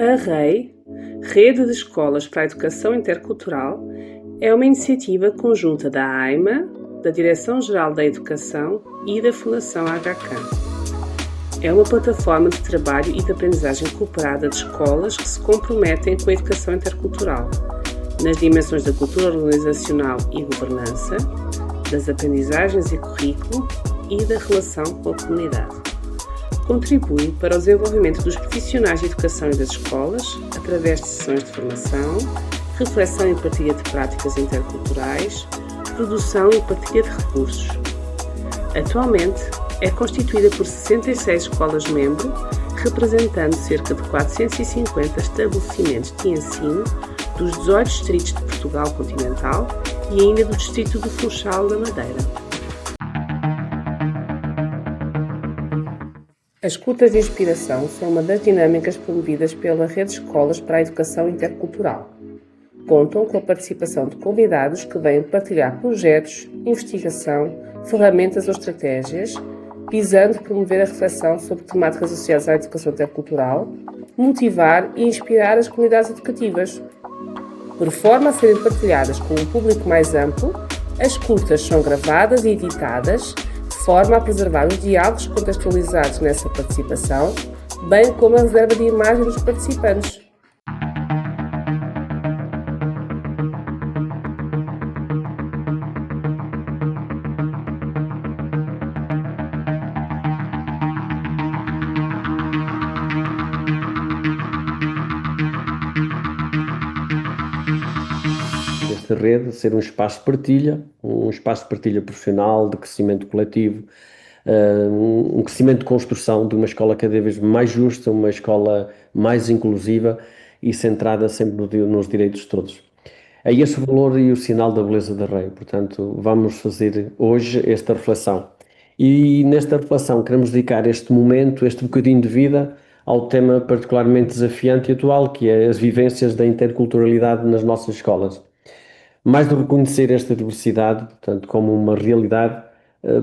A REI, Rede de Escolas para a Educação Intercultural, é uma iniciativa conjunta da AIMA, da Direção-Geral da Educação e da Fundação HCAM. É uma plataforma de trabalho e de aprendizagem cooperada de escolas que se comprometem com a educação intercultural, nas dimensões da cultura organizacional e governança, das aprendizagens e currículo e da relação com a comunidade. Contribui para o desenvolvimento dos profissionais de educação e das escolas, através de sessões de formação, reflexão e partilha de práticas interculturais, produção e partilha de recursos. Atualmente, é constituída por 66 escolas-membro, representando cerca de 450 estabelecimentos de ensino dos 18 distritos de Portugal continental e ainda do distrito do Funchal da Madeira. As curtas de inspiração são uma das dinâmicas promovidas pela Rede de Escolas para a Educação Intercultural. Contam com a participação de convidados que vêm partilhar projetos, investigação, ferramentas ou estratégias, visando promover a reflexão sobre temáticas associadas à educação intercultural, motivar e inspirar as comunidades educativas. Por forma a serem partilhadas com um público mais amplo, as curtas são gravadas e editadas, de forma a preservar os diálogos contextualizados nessa participação, bem como a reserva de imagem dos participantes. Esta rede ser um espaço de partilha profissional, de crescimento coletivo, um crescimento de construção de uma escola cada vez mais justa, uma escola mais inclusiva e centrada sempre nos direitos de todos. É esse o valor e o sinal da beleza da REI. Portanto, vamos fazer hoje esta reflexão. E nesta reflexão queremos dedicar este momento, este bocadinho de vida, ao tema particularmente desafiante e atual, que é as vivências da interculturalidade nas nossas escolas. Mais de reconhecer esta diversidade, portanto, como uma realidade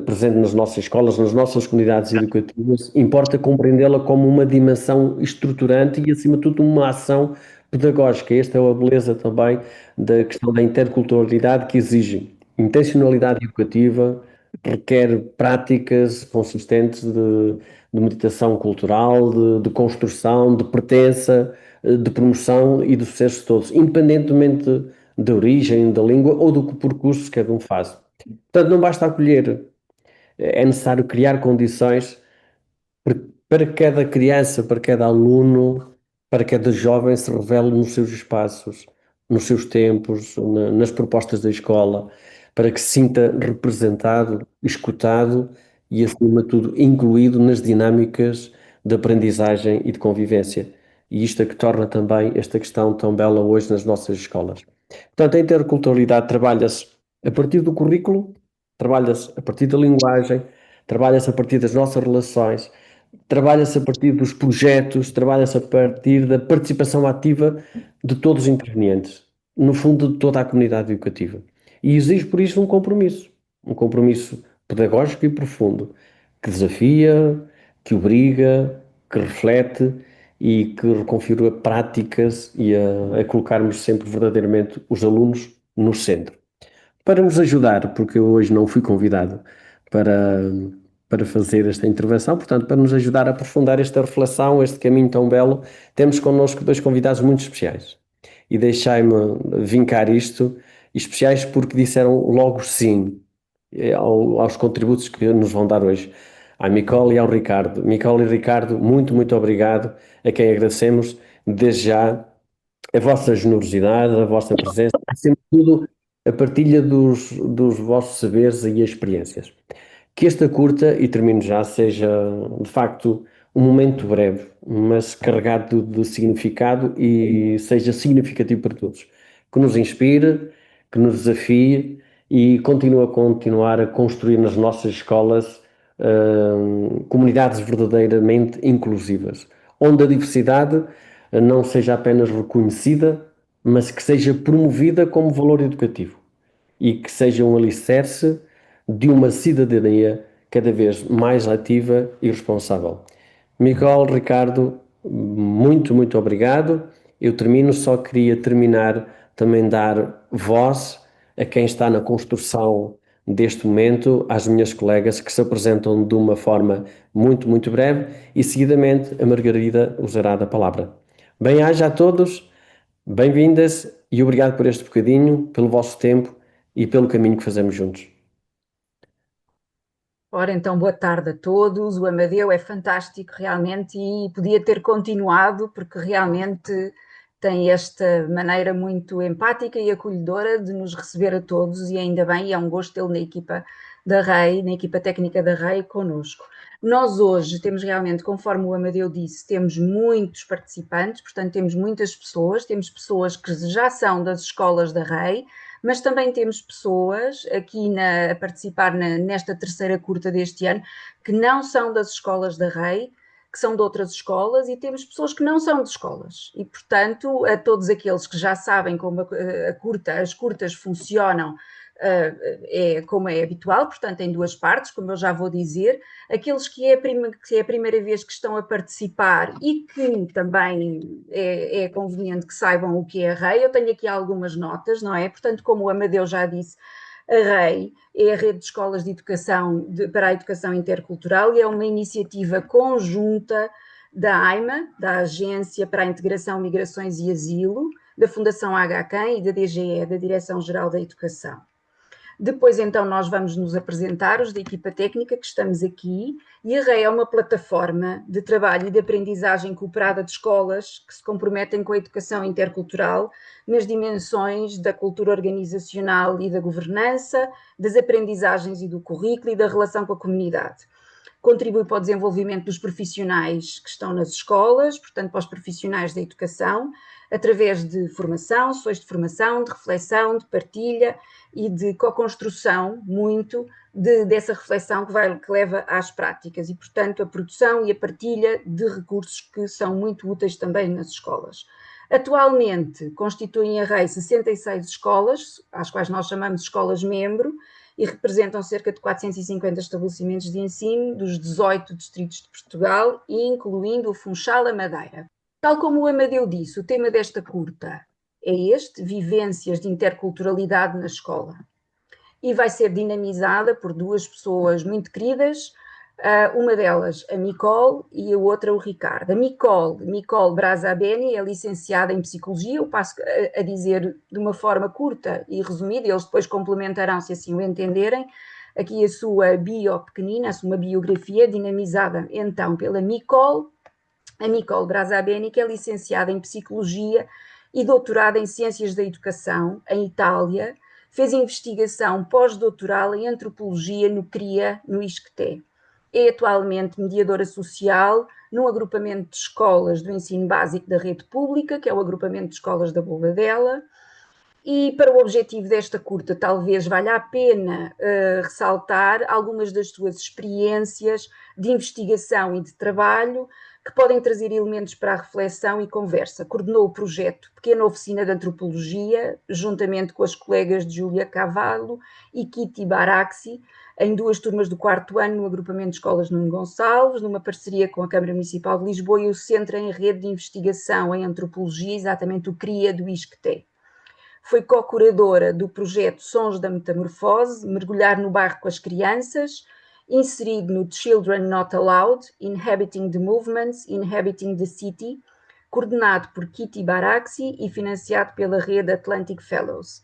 presente nas nossas escolas, nas nossas comunidades educativas, importa compreendê-la como uma dimensão estruturante e, acima de tudo, uma ação pedagógica. Esta é a beleza também da questão da interculturalidade, que exige intencionalidade educativa, requer práticas consistentes de meditação cultural, de construção, de pertença, de promoção e do sucesso de todos, independentemente da origem, da língua ou do percurso que cada um faz. Portanto, não basta acolher, é necessário criar condições para que cada criança, para cada aluno, para cada jovem se revele nos seus espaços, nos seus tempos, nas propostas da escola, para que se sinta representado, escutado e, acima de tudo, incluído nas dinâmicas de aprendizagem e de convivência. E isto é que torna também esta questão tão bela hoje nas nossas escolas. Portanto, a interculturalidade trabalha-se a partir do currículo, trabalha-se a partir da linguagem, trabalha-se a partir das nossas relações, trabalha-se a partir dos projetos, trabalha-se a partir da participação ativa de todos os intervenientes, no fundo de toda a comunidade educativa. E exige por isso um compromisso pedagógico e profundo, que desafia, que obriga, que reflete e que reconfigura práticas e a colocarmos sempre verdadeiramente os alunos no centro. Para nos ajudar, porque eu hoje não fui convidado para fazer esta intervenção, portanto, para nos ajudar a aprofundar esta reflexão, este caminho tão belo, temos connosco dois convidados muito especiais. E deixai-me vincar isto, especiais porque disseram logo sim aos contributos que nos vão dar hoje, à Micole e ao Ricardo. Micole e Ricardo, muito, muito obrigado, a quem agradecemos desde já a vossa generosidade, a vossa presença, acima de tudo, a partilha dos vossos saberes e experiências. Que esta curta, e termino já, seja de facto um momento breve, mas carregado de significado e seja significativo para todos. Que nos inspire, que nos desafie e continuar a construir nas nossas escolas comunidades verdadeiramente inclusivas, onde a diversidade não seja apenas reconhecida, mas que seja promovida como valor educativo e que seja um alicerce de uma cidadania cada vez mais ativa e responsável. Miguel, Ricardo, muito, muito obrigado. Eu termino, só queria terminar também dar voz a quem está na construção deste momento, às minhas colegas que se apresentam de uma forma muito, muito breve e seguidamente a Margarida usará da palavra. Bem-aja a todos, bem-vindas e obrigado por este bocadinho, pelo vosso tempo e pelo caminho que fazemos juntos. Ora, então, boa tarde a todos. O Amadeu é fantástico, realmente, e podia ter continuado, porque realmente tem esta maneira muito empática e acolhedora de nos receber a todos, e ainda bem, e é um gosto tê-lo na equipa da REI, na equipa técnica da REI, connosco. Nós hoje temos realmente, conforme o Amadeu disse, temos muitos participantes, portanto, temos muitas pessoas, temos pessoas que já são das escolas da REI, mas também temos pessoas aqui a participar nesta terceira curta deste ano que não são das escolas da REI, que são de outras escolas, e temos pessoas que não são de escolas. E, portanto, a todos aqueles que já sabem como as curtas funcionam, como é habitual, portanto, em duas partes, como eu já vou dizer, aqueles que é a primeira vez que estão a participar e que também é conveniente que saibam o que é a REI, eu tenho aqui algumas notas, não é? Portanto, como o Amadeu já disse, a REI é a Rede de Escolas de Educação para a Educação Intercultural e é uma iniciativa conjunta da AIMA, da Agência para a Integração, Migrações e Asilo, da Fundação HCAM e da DGE, da Direção-Geral da Educação. Depois, então, nós vamos nos apresentar, os da equipa técnica que estamos aqui, e a REI é uma plataforma de trabalho e de aprendizagem cooperada de escolas que se comprometem com a educação intercultural nas dimensões da cultura organizacional e da governança, das aprendizagens e do currículo e da relação com a comunidade. Contribui para o desenvolvimento dos profissionais que estão nas escolas, portanto, para os profissionais da educação, através de formação, sessões de formação, de reflexão, de partilha e de co-construção, muito dessa reflexão que leva às práticas e, portanto, a produção e a partilha de recursos que são muito úteis também nas escolas. Atualmente, constituem a REI 66 escolas, às quais nós chamamos de escolas-membro, e representam cerca de 450 estabelecimentos de ensino dos 18 distritos de Portugal, incluindo o Funchal, a Madeira. Tal como o Amadeu disse, o tema desta curta é este, vivências de interculturalidade na escola. E vai ser dinamizada por duas pessoas muito queridas, uma delas a Micol e a outra o Ricardo. A Micol Brazabeni é licenciada em Psicologia, eu passo a dizer de uma forma curta e resumida, eles depois complementarão se assim o entenderem, aqui a sua bio pequenina, a sua biografia dinamizada então pela Micol, a Micol Brazabeni, que é licenciada em Psicologia e doutorada em Ciências da Educação, em Itália, fez investigação pós-doutoral em Antropologia no CRIA, no ISCTE. É atualmente mediadora social num agrupamento de escolas do ensino básico da rede pública, que é o agrupamento de escolas da Bobadela, e para o objetivo desta curta, talvez valha a pena ressaltar algumas das suas experiências de investigação e de trabalho que podem trazer elementos para a reflexão e conversa. Coordenou o projeto Pequena Oficina de Antropologia, juntamente com as colegas de Júlia Cavallo e Kitty Baraxi, em duas turmas do quarto ano no agrupamento de escolas Nuno Gonçalves, numa parceria com a Câmara Municipal de Lisboa e o Centro em Rede de Investigação em Antropologia, exatamente o CRIA do ISCTE. Foi co-curadora do projeto Sons da Metamorfose, Mergulhar no Barro com as Crianças, inserido no Children Not Allowed, Inhabiting the Movements, Inhabiting the City, coordenado por Kitty Baraxi e financiado pela rede Atlantic Fellows.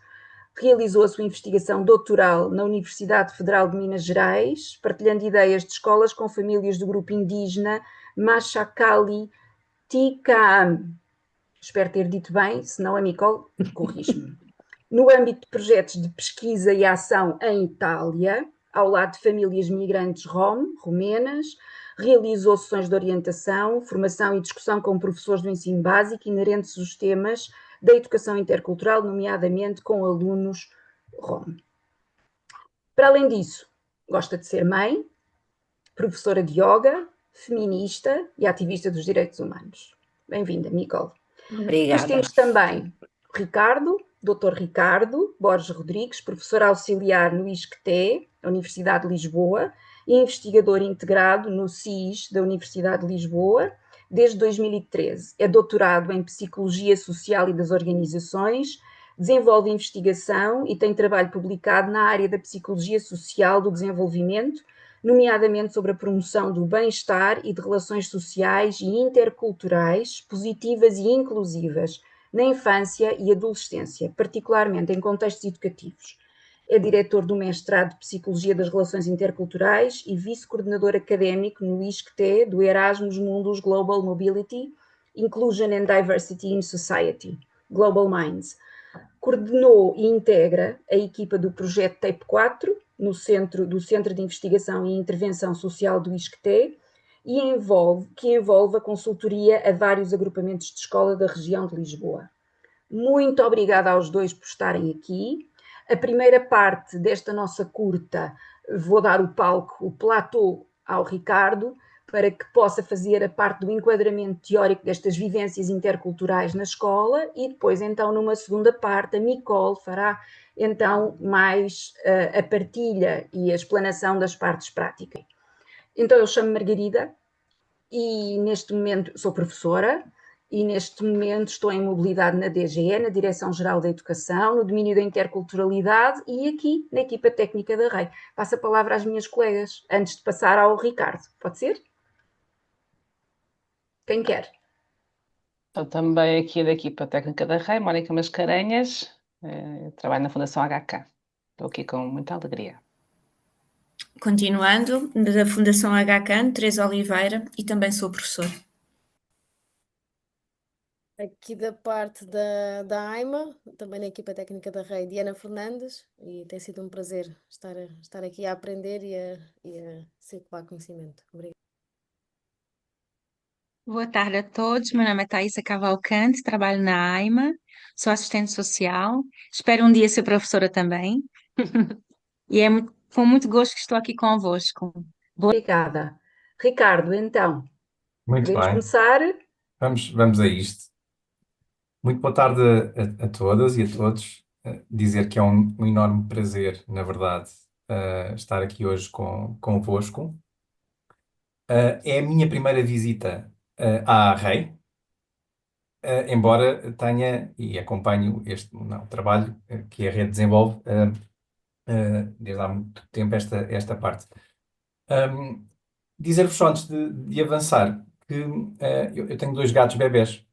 Realizou a sua investigação doutoral na Universidade Federal de Minas Gerais, partilhando ideias de escolas com famílias do grupo indígena Machacali Ticam. Espero ter dito bem, senão a Nicole corrige-me. No âmbito de projetos de pesquisa e ação em Itália, ao lado de famílias migrantes romenas, realizou sessões de orientação, formação e discussão com professores do ensino básico inerentes aos temas da educação intercultural, nomeadamente com alunos rom. Para além disso, gosta de ser mãe, professora de yoga, feminista e ativista dos direitos humanos. Bem-vinda, Nicole. Obrigada. Depois temos também Ricardo, Dr. Ricardo Borges Rodrigues, professor auxiliar no ISCTE, da Universidade de Lisboa, e investigador integrado no CIS da Universidade de Lisboa, desde 2013. É doutorado em Psicologia Social e das Organizações, desenvolve investigação e tem trabalho publicado na área da Psicologia Social do Desenvolvimento, nomeadamente sobre a promoção do bem-estar e de relações sociais e interculturais positivas e inclusivas na infância e adolescência, particularmente em contextos educativos. É diretor do mestrado de Psicologia das Relações Interculturais e vice-coordenador académico no ISCTE do Erasmus Mundus Global Mobility, Inclusion and Diversity in Society, Global Minds. Coordenou e integra a equipa do projeto TAPE 4, do Centro de Investigação e Intervenção Social do ISCTE, que envolve a consultoria a vários agrupamentos de escola da região de Lisboa. Muito obrigada aos dois por estarem aqui. A primeira parte desta nossa curta, vou dar o palco, o platô, ao Ricardo, para que possa fazer a parte do enquadramento teórico destas vivências interculturais na escola, e depois, então, numa segunda parte, a Nicole fará, então, mais a partilha e a explanação das partes práticas. Então, eu chamo-me Margarida e, neste momento, sou professora, e neste momento estou em mobilidade na DGE, na Direção-Geral da Educação, no domínio da interculturalidade e aqui na equipa técnica da REI. Passo a palavra às minhas colegas, antes de passar ao Ricardo. Pode ser? Quem quer? Estou também aqui da equipa técnica da REI, Mónica Mascarenhas, trabalho na Fundação HK. Estou aqui com muita alegria. Continuando, da Fundação HK, Teresa Oliveira, e também sou professora. Aqui da parte da AIMA, também na equipa técnica da REI, Diana Fernandes, e tem sido um prazer estar aqui a aprender e a circular conhecimento. Obrigada. Boa tarde a todos, meu nome é Thaisa Cavalcante, trabalho na AIMA, sou assistente social, espero um dia ser professora também, e é com muito gosto que estou aqui convosco. Obrigada. Ricardo, então, Muito podemos bem, começar? vamos a isto. Muito boa tarde a todas e a todos. Dizer que é um enorme prazer, na verdade, estar aqui hoje convosco. É a minha primeira visita à REI, embora tenha e acompanho o trabalho que a rede desenvolve desde há muito tempo esta parte. Dizer-vos só antes de avançar que eu tenho dois gatos bebés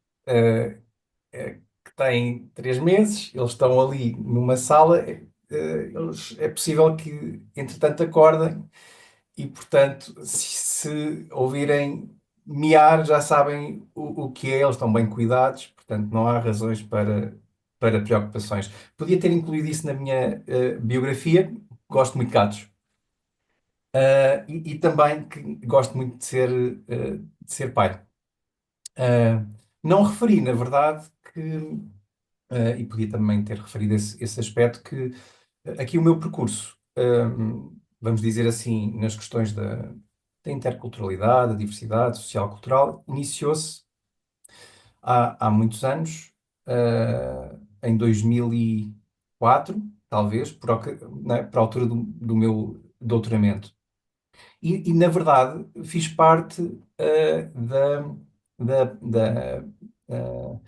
que têm 3 meses, eles estão ali numa sala, é possível que entretanto acordem e, portanto, se ouvirem miar, já sabem o que é, eles estão bem cuidados, portanto não há razões para preocupações. Podia ter incluído isso na minha biografia, gosto muito de gatos. E também que gosto muito de ser pai. Não referi, na verdade, e podia também ter referido esse aspecto, que aqui o meu percurso, vamos dizer assim, nas questões da interculturalidade, da diversidade social-cultural, iniciou-se há muitos anos, em 2004, talvez, para a altura do meu doutoramento. E, na verdade, fiz parte da, da, ah,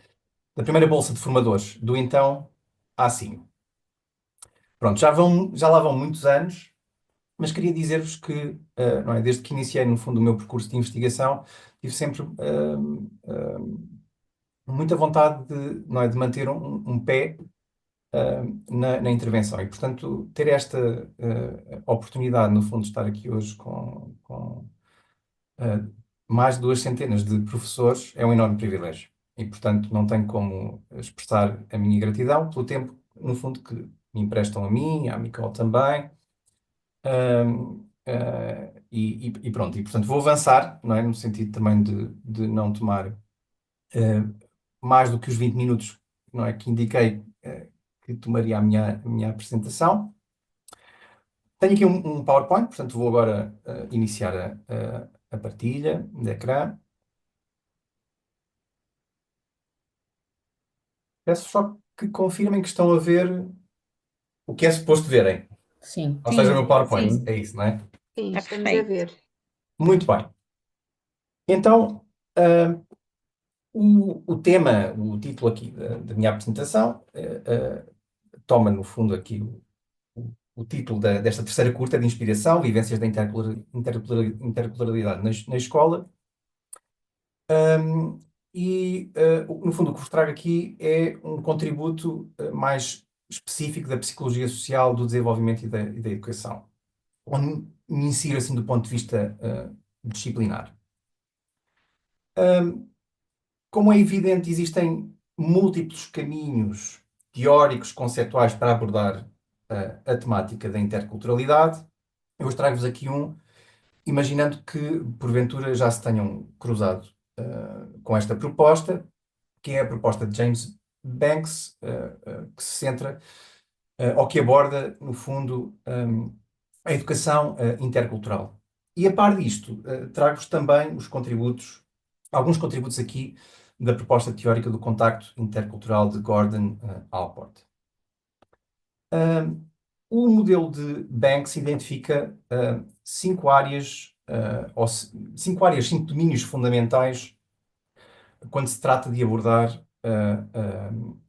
da primeira Bolsa de Formadores, do então A5. Pronto, já lá vão muitos anos, mas queria dizer-vos que, não é, desde que iniciei, no fundo, o meu percurso de investigação, tive sempre muita vontade não é, de manter um pé na intervenção. E, portanto, ter esta oportunidade, no fundo, de estar aqui hoje com mais de 2 centenas de professores é um enorme privilégio. E, portanto, não tenho como expressar a minha gratidão pelo tempo, no fundo, que me emprestam a mim, à Nicole também. E pronto, e portanto vou avançar, não é? No sentido também de não tomar mais do que os 20 minutos, não é? Que indiquei que tomaria a minha apresentação. Tenho aqui um PowerPoint, portanto vou agora iniciar a partilha de ecrã. Peço só que confirmem que estão a ver o que é suposto verem. Sim. Ou seja, o meu PowerPoint. Sim. É isso, não é? Sim, É estamos a perfeito. ver. Muito bem. Então, Ah, o tema, o título aqui da minha apresentação, toma no fundo aqui o título desta terceira curta de inspiração, Vivências da Interculturalidade na Escola. No fundo, o que vos trago aqui é um contributo mais específico da psicologia social, do desenvolvimento e da educação, onde me insiro assim do ponto de vista disciplinar. Como é evidente, existem múltiplos caminhos teóricos, conceptuais para abordar a temática da interculturalidade. Eu hoje trago-vos aqui um, imaginando que, porventura, já se tenham cruzado com esta proposta, que é a proposta de James Banks, que se centra, ou que aborda, no fundo, a educação intercultural. E a par disto, trago-vos também alguns contributos aqui da proposta teórica do contacto intercultural de Gordon Allport. O modelo de Banks identifica cinco domínios fundamentais quando se trata de abordar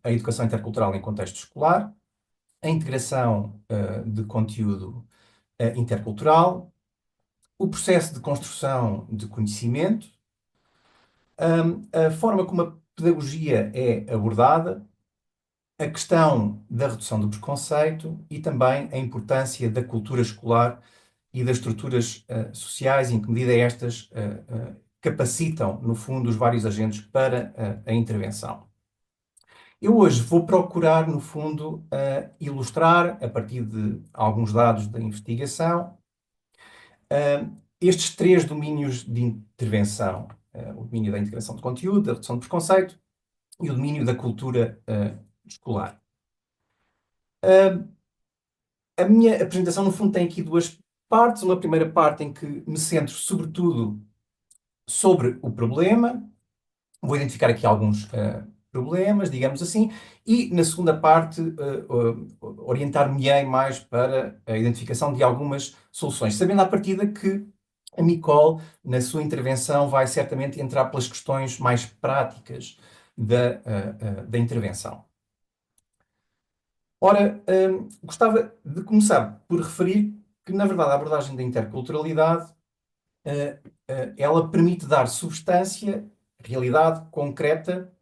a educação intercultural em contexto escolar, a integração de conteúdo intercultural, o processo de construção de conhecimento, a forma como a pedagogia é abordada, a questão da redução do preconceito e também a importância da cultura escolar e das estruturas sociais, em que medida estas capacitam, no fundo, os vários agentes para a intervenção. Eu hoje vou procurar, no fundo, ilustrar, a partir de alguns dados da investigação, estes três domínios de intervenção: o domínio da integração de conteúdo, da redução de preconceito e o domínio da cultura escolar. A minha apresentação, no fundo, tem aqui duas partes. Uma primeira parte em que me centro, sobretudo, sobre o problema. Vou identificar aqui alguns problemas, digamos assim, e na segunda parte orientar-me-ei mais para a identificação de algumas soluções, sabendo à partida que a Micol, na sua intervenção, vai certamente entrar pelas questões mais práticas da intervenção. Ora, gostava de começar por referir que, na verdade, a abordagem da interculturalidade ela permite dar substância, realidade concreta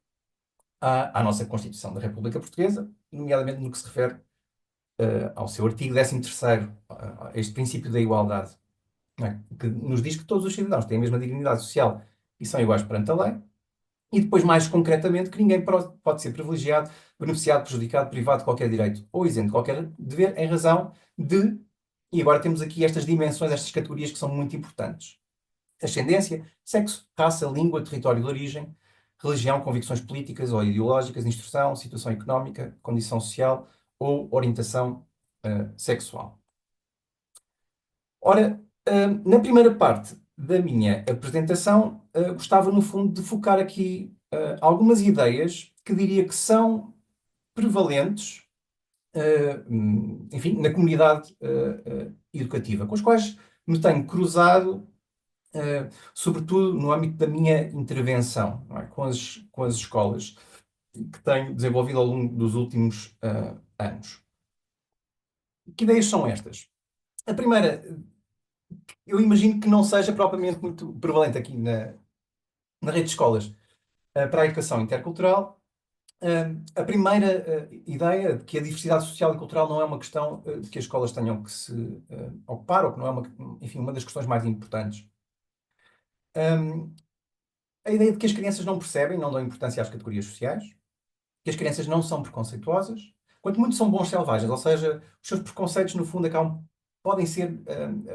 à nossa Constituição da República Portuguesa, nomeadamente no que se refere ao seu artigo 13º, a este princípio da igualdade, não é? Que nos diz que todos os cidadãos têm a mesma dignidade social e são iguais perante a lei, e depois, mais concretamente, que ninguém pode ser privilegiado, beneficiado, prejudicado, privado de qualquer direito ou isento de qualquer dever em razão de... E agora temos aqui estas dimensões, estas categorias que são muito importantes: ascendência, sexo, raça, língua, território de origem, religião, convicções políticas ou ideológicas, instrução, situação económica, condição social ou orientação sexual. Ora, na primeira parte da minha apresentação, gostava, no fundo, de focar aqui algumas ideias que diria que são prevalentes, enfim, na comunidade educativa, com as quais me tenho cruzado, sobretudo no âmbito da minha intervenção, não é? com as escolas que tenho desenvolvido ao longo dos últimos anos. Que ideias são estas? A primeira, eu imagino que não seja propriamente muito prevalente aqui na rede de escolas para a educação intercultural. A primeira ideia de que a diversidade social e cultural não é uma questão de que as escolas tenham que se ocupar, ou que não é uma das questões mais importantes. A ideia de que as crianças não percebem, não dão importância às categorias sociais, que as crianças não são preconceituosas, quanto muito são bons selvagens, ou seja, os seus preconceitos, no fundo, podem ser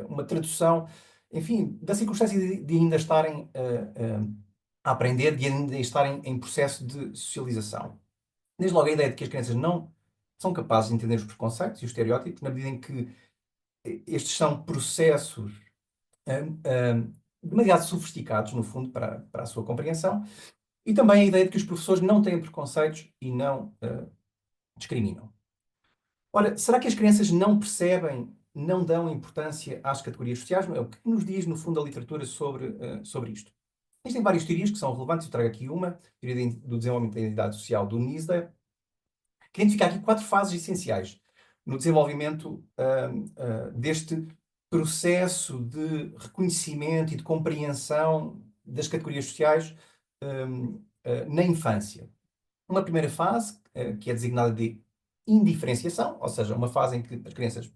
uma tradução, enfim, da circunstância de ainda estarem a aprender, de ainda estarem em processo de socialização. Desde logo a ideia de que as crianças não são capazes de entender os preconceitos e os estereótipos, na medida em que estes são processos demasiado sofisticados, no fundo, para a sua compreensão, e também a ideia de que os professores não têm preconceitos e não discriminam. Ora, será que as crianças não percebem, não dão importância às categorias sociais? O que nos diz, no fundo, a literatura sobre isto? Existem várias teorias que são relevantes, eu trago aqui uma, teoria do desenvolvimento da identidade social do Nizda, que identifica aqui 4 fases essenciais no desenvolvimento deste processo de reconhecimento e de compreensão das categorias sociais na infância. Uma primeira fase, que é designada de indiferenciação, ou seja, uma fase em que as crianças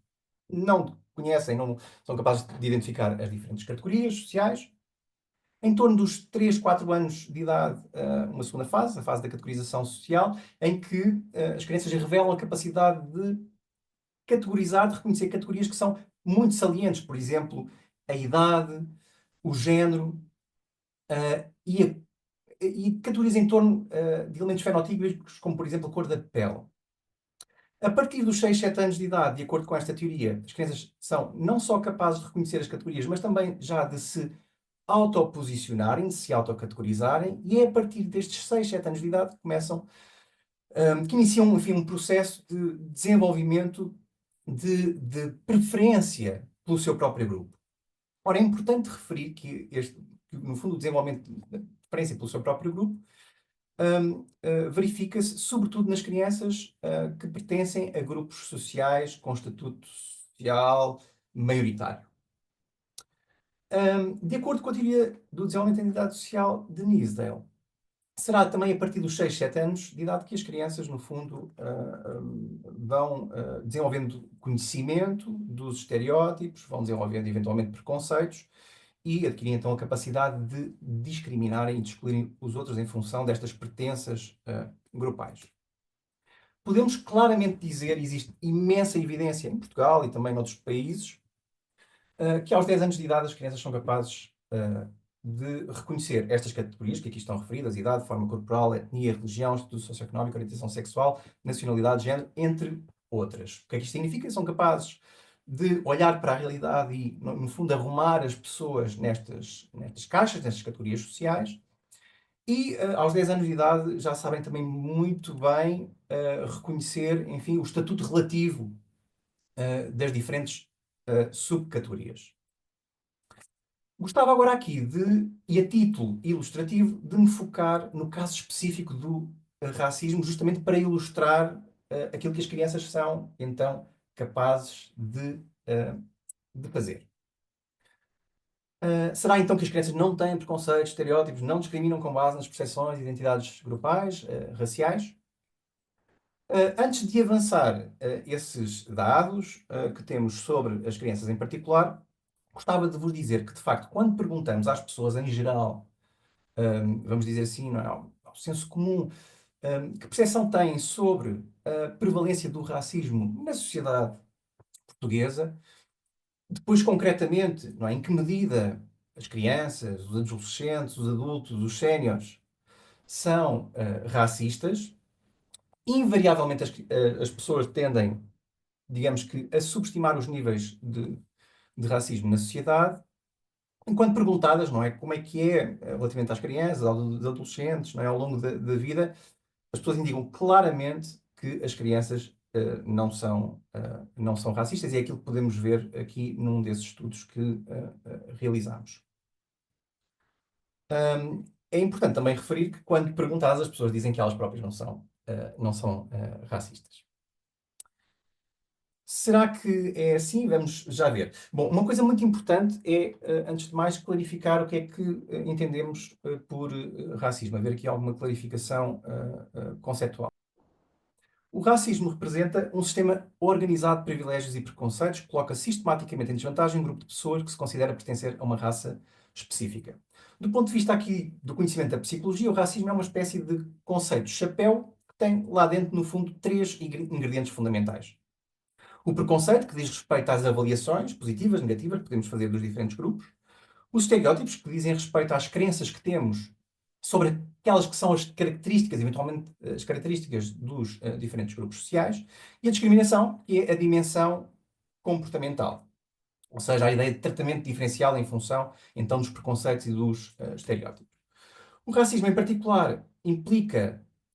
não conhecem, não são capazes de identificar as diferentes categorias sociais. Em torno dos 3, 4 anos de idade, uma segunda fase, a fase da categorização social, em que as crianças revelam a capacidade de categorizar, de reconhecer categorias que são muito salientes, por exemplo, a idade, o género e categorias em torno de elementos fenotípicos, como, por exemplo, a cor da pele. A partir dos 6, 7 anos de idade, de acordo com esta teoria, as crianças são não só capazes de reconhecer as categorias, mas também já de se autoposicionarem, de se autocategorizarem, e é a partir destes 6, 7 anos de idade que começam, que iniciam, enfim, um processo de desenvolvimento de preferência pelo seu próprio grupo. Ora, é importante referir que no fundo, o desenvolvimento de preferência pelo seu próprio grupo verifica-se sobretudo nas crianças que pertencem a grupos sociais com estatuto social maioritário. De acordo com a teoria do desenvolvimento da identidade social de Nysdale, será também a partir dos 6, 7 anos de idade que as crianças, no fundo, vão desenvolvendo conhecimento dos estereótipos, vão desenvolvendo eventualmente preconceitos e adquirem então a capacidade de discriminarem e de excluírem os outros em função destas pertenças grupais. Podemos claramente dizer, existe imensa evidência em Portugal e também noutros países, que aos 10 anos de idade as crianças são capazes de reconhecer estas categorias que aqui estão referidas: idade, forma corporal, etnia, religião, estatuto socioeconómico, orientação sexual, nacionalidade, género, entre outras. O que é que isto significa? São capazes de olhar para a realidade e, no fundo, arrumar as pessoas nestas caixas, nestas categorias sociais. E aos 10 anos de idade já sabem também muito bem reconhecer, enfim, o estatuto relativo das diferentes subcategorias. Gostava agora aqui e a título ilustrativo, de me focar no caso específico do racismo, justamente para ilustrar aquilo que as crianças são, então, capazes de fazer. Será então que as crianças não têm preconceitos, estereótipos, não discriminam com base nas percepções e identidades grupais, raciais? Antes de avançar esses dados que temos sobre as crianças em particular, gostava de vos dizer que, de facto, quando perguntamos às pessoas em geral, vamos dizer assim, não é, ao senso comum, que percepção têm sobre a prevalência do racismo na sociedade portuguesa, depois, concretamente, não é, em que medida as crianças, os adolescentes, os adultos, os séniores são racistas, invariavelmente as pessoas tendem, digamos que, a subestimar os níveis de racismo na sociedade, enquanto perguntadas, não é, como é que é relativamente às crianças, aos adolescentes, não é, ao longo da vida, as pessoas indicam claramente que as crianças não são racistas, e é aquilo que podemos ver aqui num desses estudos que realizamos. É importante também referir que, quando perguntadas, as pessoas dizem que elas próprias não são racistas. Será que é assim? Vamos já ver. Bom, uma coisa muito importante é, antes de mais, clarificar o que é que entendemos por racismo. Haver aqui alguma clarificação conceitual. O racismo representa um sistema organizado de privilégios e preconceitos que coloca sistematicamente em desvantagem um grupo de pessoas que se considera pertencer a uma raça específica. Do ponto de vista aqui do conhecimento da psicologia, o racismo é uma espécie de conceito chapéu que tem lá dentro, no fundo, 3 ingredientes fundamentais. O preconceito, que diz respeito às avaliações positivas, negativas, que podemos fazer dos diferentes grupos. Os estereótipos, que dizem respeito às crenças que temos sobre aquelas que são as características, eventualmente as características dos diferentes grupos sociais. E a discriminação, que é a dimensão comportamental. Ou seja, a ideia de tratamento diferencial em função, então, dos preconceitos e dos estereótipos. O racismo, em particular,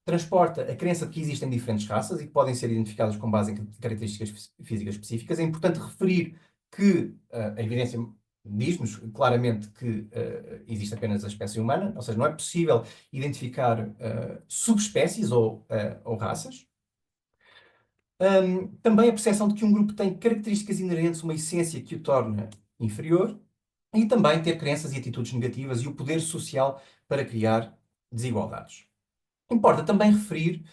transporta a crença de que existem diferentes raças e que podem ser identificadas com base em características físicas específicas. É importante referir que a evidência diz-nos claramente que existe apenas a espécie humana, ou seja, não é possível identificar subespécies ou raças. Também a percepção de que um grupo tem características inerentes, uma essência que o torna inferior, e também ter crenças e atitudes negativas e o poder social para criar desigualdades. Importa também referir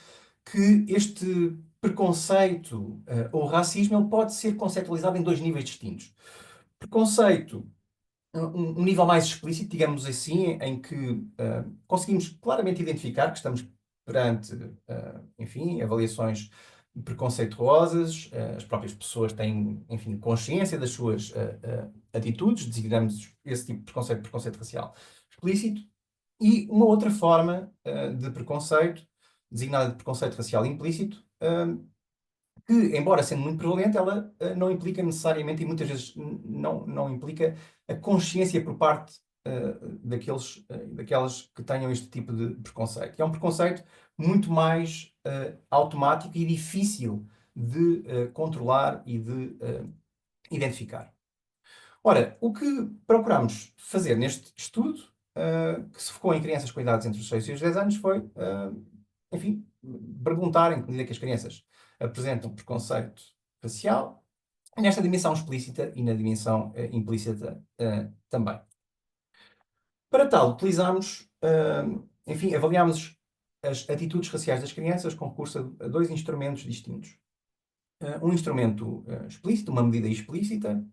que este preconceito ou racismo ele pode ser conceptualizado em dois níveis distintos. Preconceito, um nível mais explícito, digamos assim, em que conseguimos claramente identificar que estamos perante, enfim, avaliações preconceituosas, as próprias pessoas têm, enfim, consciência das suas atitudes, designamos esse tipo de preconceito racial explícito, e uma outra forma de preconceito, designada de preconceito racial implícito, que, embora sendo muito prevalente, ela não implica necessariamente, e muitas vezes não implica a consciência por parte daquelas que tenham este tipo de preconceito. É um preconceito muito mais automático e difícil de controlar e de identificar. Ora, o que procuramos fazer neste estudo, que se focou em crianças com idades entre os 6 e os 10 anos, foi, enfim, perguntar, em que medida que as crianças apresentam preconceito racial, nesta dimensão explícita e na dimensão implícita também. Para tal, utilizámos, enfim, avaliámos as atitudes raciais das crianças com recurso a dois instrumentos distintos. Um instrumento explícito, uma medida explícita,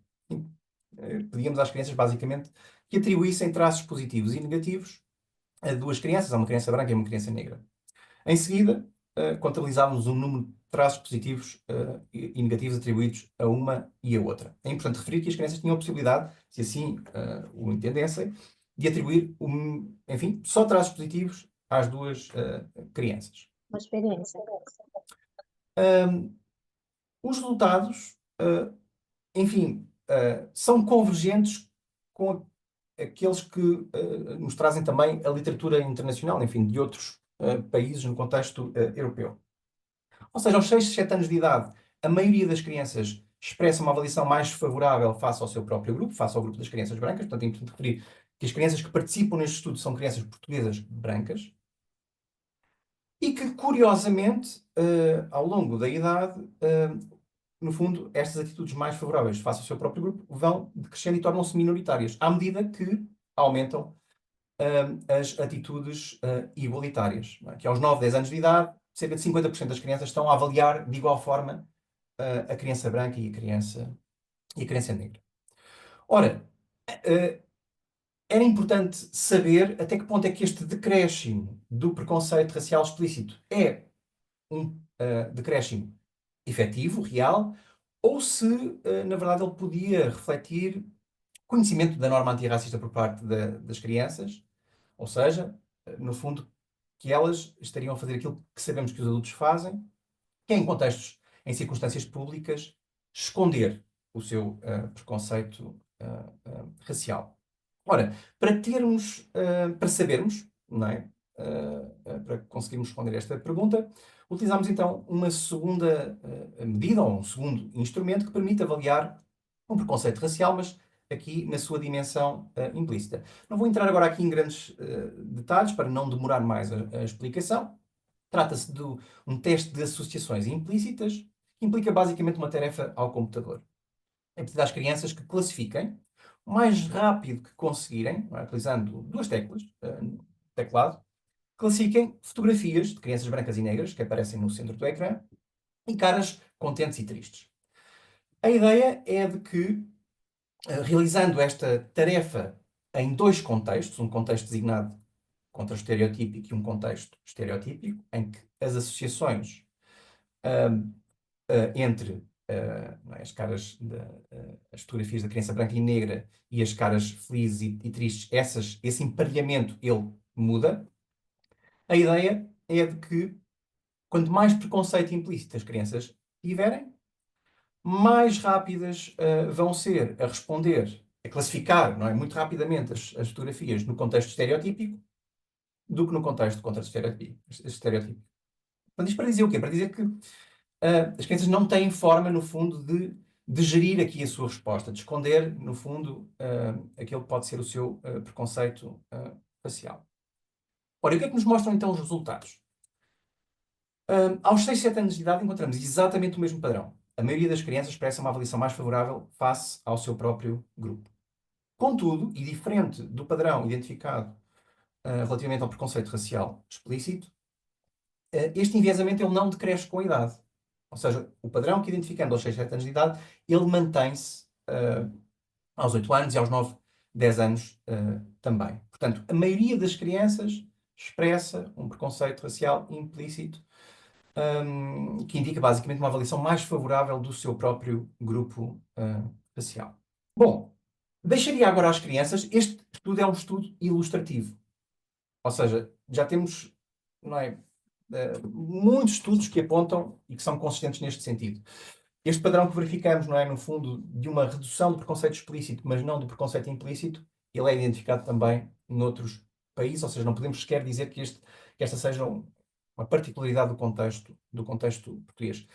pedíamos às crianças, basicamente, que atribuíssem traços positivos e negativos a duas crianças, a uma criança branca e uma criança negra. Em seguida, contabilizávamos um número de traços positivos e negativos atribuídos a uma e a outra. É importante referir que as crianças tinham a possibilidade, se assim o entendessem, de atribuir, enfim, só traços positivos às duas crianças. Uma experiência. Os resultados, enfim, são convergentes com aqueles que nos trazem também a literatura internacional, enfim, de outros países no contexto europeu. Ou seja, aos 6, 7 anos de idade, a maioria das crianças expressa uma avaliação mais favorável face ao seu próprio grupo, face ao grupo das crianças brancas. Portanto, é importante referir que as crianças que participam neste estudo são crianças portuguesas brancas e que, curiosamente, ao longo da idade, no fundo, estas atitudes mais favoráveis face ao seu próprio grupo vão decrescendo e tornam-se minoritárias, à medida que aumentam as atitudes igualitárias. Não é? Que aos 9, 10 anos de idade, cerca de 50% das crianças estão a avaliar de igual forma a criança branca e a criança negra. Ora, era importante saber até que ponto é que este decréscimo do preconceito racial explícito é um decréscimo efetivo, real, ou se, na verdade, ele podia refletir conhecimento da norma antirracista por parte das crianças, ou seja, no fundo, que elas estariam a fazer aquilo que sabemos que os adultos fazem, que é em contextos, em circunstâncias públicas, esconder o seu preconceito racial. Ora, para sabermos, não é? Para conseguirmos responder esta pergunta, utilizamos então uma segunda medida, ou um segundo instrumento que permite avaliar um preconceito racial, mas aqui na sua dimensão implícita. Não vou entrar agora aqui em grandes detalhes para não demorar mais a explicação. Trata-se de um teste de associações implícitas que implica basicamente uma tarefa ao computador. É pedido às crianças que classifiquem o mais rápido que conseguirem, utilizando duas teclas no teclado, classifiquem fotografias de crianças brancas e negras que aparecem no centro do ecrã e caras contentes e tristes. A ideia é de que, realizando esta tarefa em dois contextos, um contexto designado contra-estereotípico e um contexto estereotípico, em que as associações entre as caras, as fotografias da criança branca e negra e as caras felizes e tristes, esse emparelhamento, ele muda. A ideia é de que, quanto mais preconceito implícito as crianças tiverem, mais rápidas vão ser a responder, a classificar, não é, muito rapidamente as fotografias no contexto estereotípico do que no contexto contra-estereotípico. Portanto, isto para dizer o quê? Para dizer que as crianças não têm forma, no fundo, de de gerir aqui a sua resposta, de esconder, no fundo, aquele que pode ser o seu preconceito racial. Ora, e o que é que nos mostram então os resultados? Aos 6, 7 anos de idade encontramos exatamente o mesmo padrão. A maioria das crianças expressa uma avaliação mais favorável face ao seu próprio grupo. Contudo, e diferente do padrão identificado relativamente ao preconceito racial explícito, este enviesamento ele não decresce com a idade. Ou seja, o padrão que identificamos aos 6, 7 anos de idade, ele mantém-se aos 8 anos e aos 9, 10 anos também. Portanto, a maioria das crianças expressa um preconceito racial implícito, que indica basicamente uma avaliação mais favorável do seu próprio grupo racial. Bom, deixaria agora às crianças, este estudo é um estudo ilustrativo. Ou seja, já temos, não é, muitos estudos que apontam e que são consistentes neste sentido. Este padrão que verificamos, não é, no fundo, de uma redução do preconceito explícito, mas não do preconceito implícito, ele é identificado também noutros países, ou seja, não podemos sequer dizer que esta seja uma particularidade do contexto português.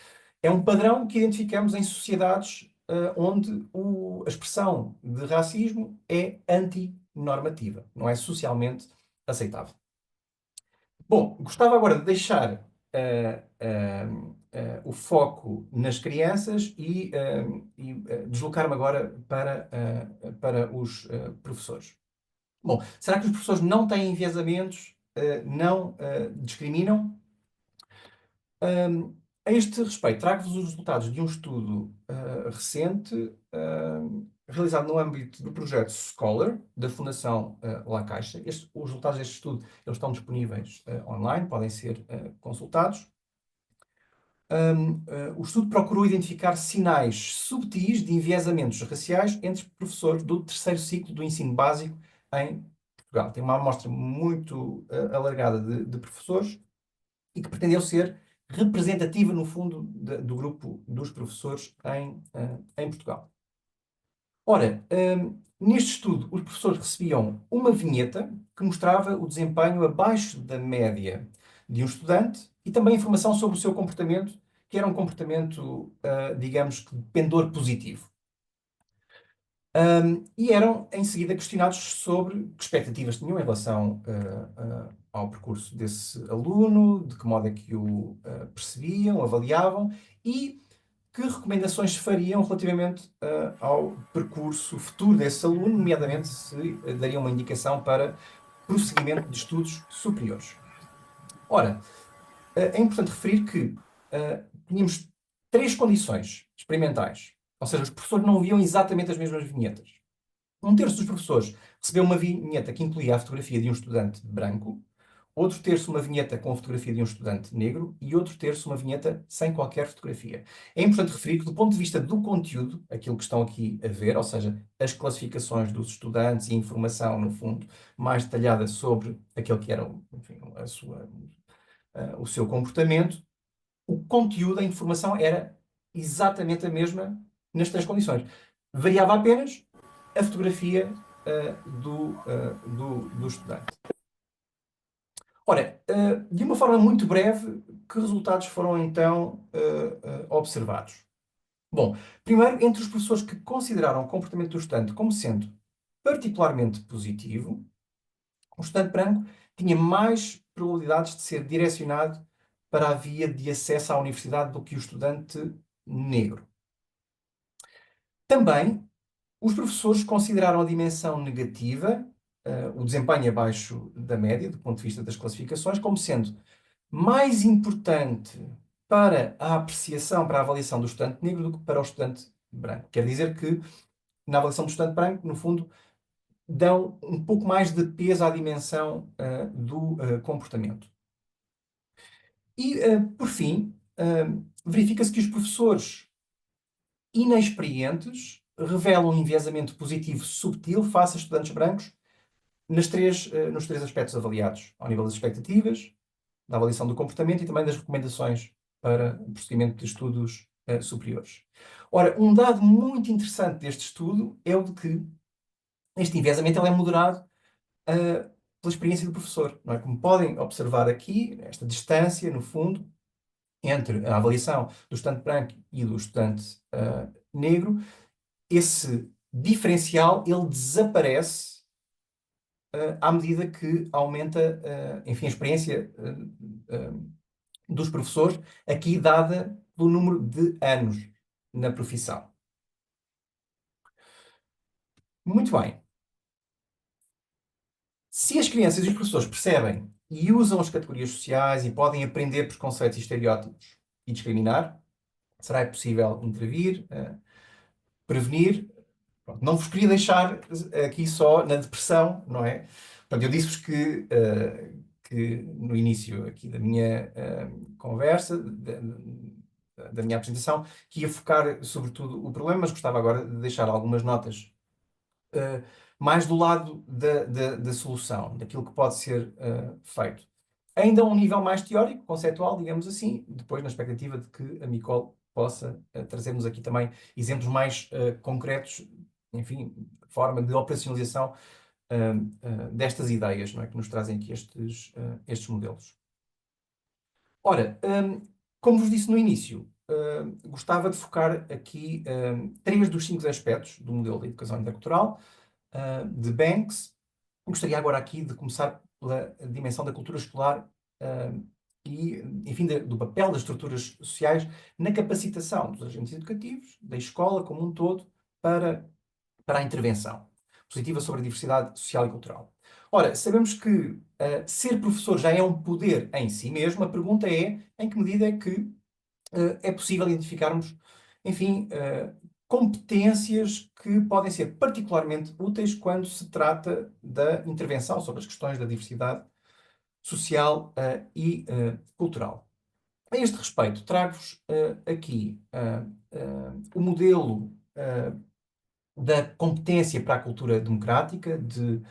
É um padrão que identificamos em sociedades onde a expressão de racismo é antinormativa, não é socialmente aceitável. Bom, gostava agora de deixar o foco nas crianças e deslocar-me agora para os professores. Bom, será que os professores não têm enviesamentos, não discriminam? A este respeito, trago-vos os resultados de um estudo recente realizado no âmbito do projeto Scholar, da Fundação La Caixa. Os resultados deste estudo eles estão disponíveis online, podem ser consultados. O estudo procurou identificar sinais subtis de enviesamentos raciais entre professores do terceiro ciclo do ensino básico em Portugal. Tem uma amostra muito alargada de professores e que pretendeu ser representativa, no fundo, do grupo dos professores em Portugal. Ora, neste estudo, os professores recebiam uma vinheta que mostrava o desempenho abaixo da média de um estudante e também informação sobre o seu comportamento, que era um comportamento, digamos que, de pendor positivo. E eram, em seguida, questionados sobre que expectativas tinham em relação ao percurso desse aluno, de que modo é que o percebiam, avaliavam e que recomendações fariam relativamente ao percurso futuro desse aluno, nomeadamente se dariam uma indicação para prosseguimento de estudos superiores. Ora, é importante referir que tínhamos 3 condições experimentais. Ou seja, os professores não viam exatamente as mesmas vinhetas. 1/3 dos professores recebeu uma vinheta que incluía a fotografia de um estudante branco, outro terço uma vinheta com a fotografia de um estudante negro e outro terço uma vinheta sem qualquer fotografia. É importante referir que, do ponto de vista do conteúdo, aquilo que estão aqui a ver, ou seja, as classificações dos estudantes e a informação, no fundo, mais detalhada sobre aquele que era, enfim, o seu comportamento, o conteúdo, a informação era exatamente a mesma nas 3 condições. Variava apenas a fotografia do estudante. Ora, de uma forma muito breve, que resultados foram então observados? Bom, primeiro, entre os professores que consideraram o comportamento do estudante como sendo particularmente positivo, o estudante branco tinha mais probabilidades de ser direcionado para a via de acesso à universidade do que o estudante negro. Também, os professores consideraram a dimensão negativa, o desempenho abaixo da média, do ponto de vista das classificações, como sendo mais importante para a apreciação, para a avaliação do estudante negro do que para o estudante branco. Quer dizer que, na avaliação do estudante branco, no fundo, dão um pouco mais de peso à dimensão do comportamento. E, por fim, verifica-se que os professores inexperientes revelam um enviesamento positivo subtil face a estudantes brancos nos 3 aspectos avaliados, ao nível das expectativas, da avaliação do comportamento e também das recomendações para o prosseguimento de estudos superiores. Ora, um dado muito interessante deste estudo é o de que este enviesamento ele é moderado pela experiência do professor. Não é? Como podem observar aqui, esta distância, no fundo, entre a avaliação do estudante branco e do estudante negro, esse diferencial ele desaparece à medida que aumenta, enfim, a experiência dos professores, aqui dada pelo número de anos na profissão. Muito bem. Se as crianças e os professores percebem e usam as categorias sociais e podem aprender preconceitos e estereótipos e discriminar, será possível intervir, prevenir. Pronto, não vos queria deixar aqui só na depressão, não é? Portanto, eu disse-vos que no início aqui da minha conversa, da minha apresentação, que ia focar sobretudo o problema, mas gostava agora de deixar algumas notas mais do lado da solução, daquilo que pode ser feito. Ainda a um nível mais teórico, conceitual, digamos assim, depois na expectativa de que a Micol possa trazer-nos aqui também exemplos mais concretos, enfim, forma de operacionalização destas ideias, não é, que nos trazem aqui estes modelos. Ora, como vos disse no início, gostava de focar aqui 3 dos 5 aspectos do modelo de educação intercultural de Banks. Gostaria agora aqui de começar pela dimensão da cultura escolar e, enfim, do papel das estruturas sociais na capacitação dos agentes educativos, da escola como um todo, para a intervenção positiva sobre a diversidade social e cultural. Ora, sabemos que ser professor já é um poder em si mesmo. A pergunta é, em que medida é que é possível identificarmos, enfim, competências que podem ser particularmente úteis quando se trata da intervenção sobre as questões da diversidade social e cultural. A este respeito, trago-vos aqui o modelo da competência para a cultura democrática de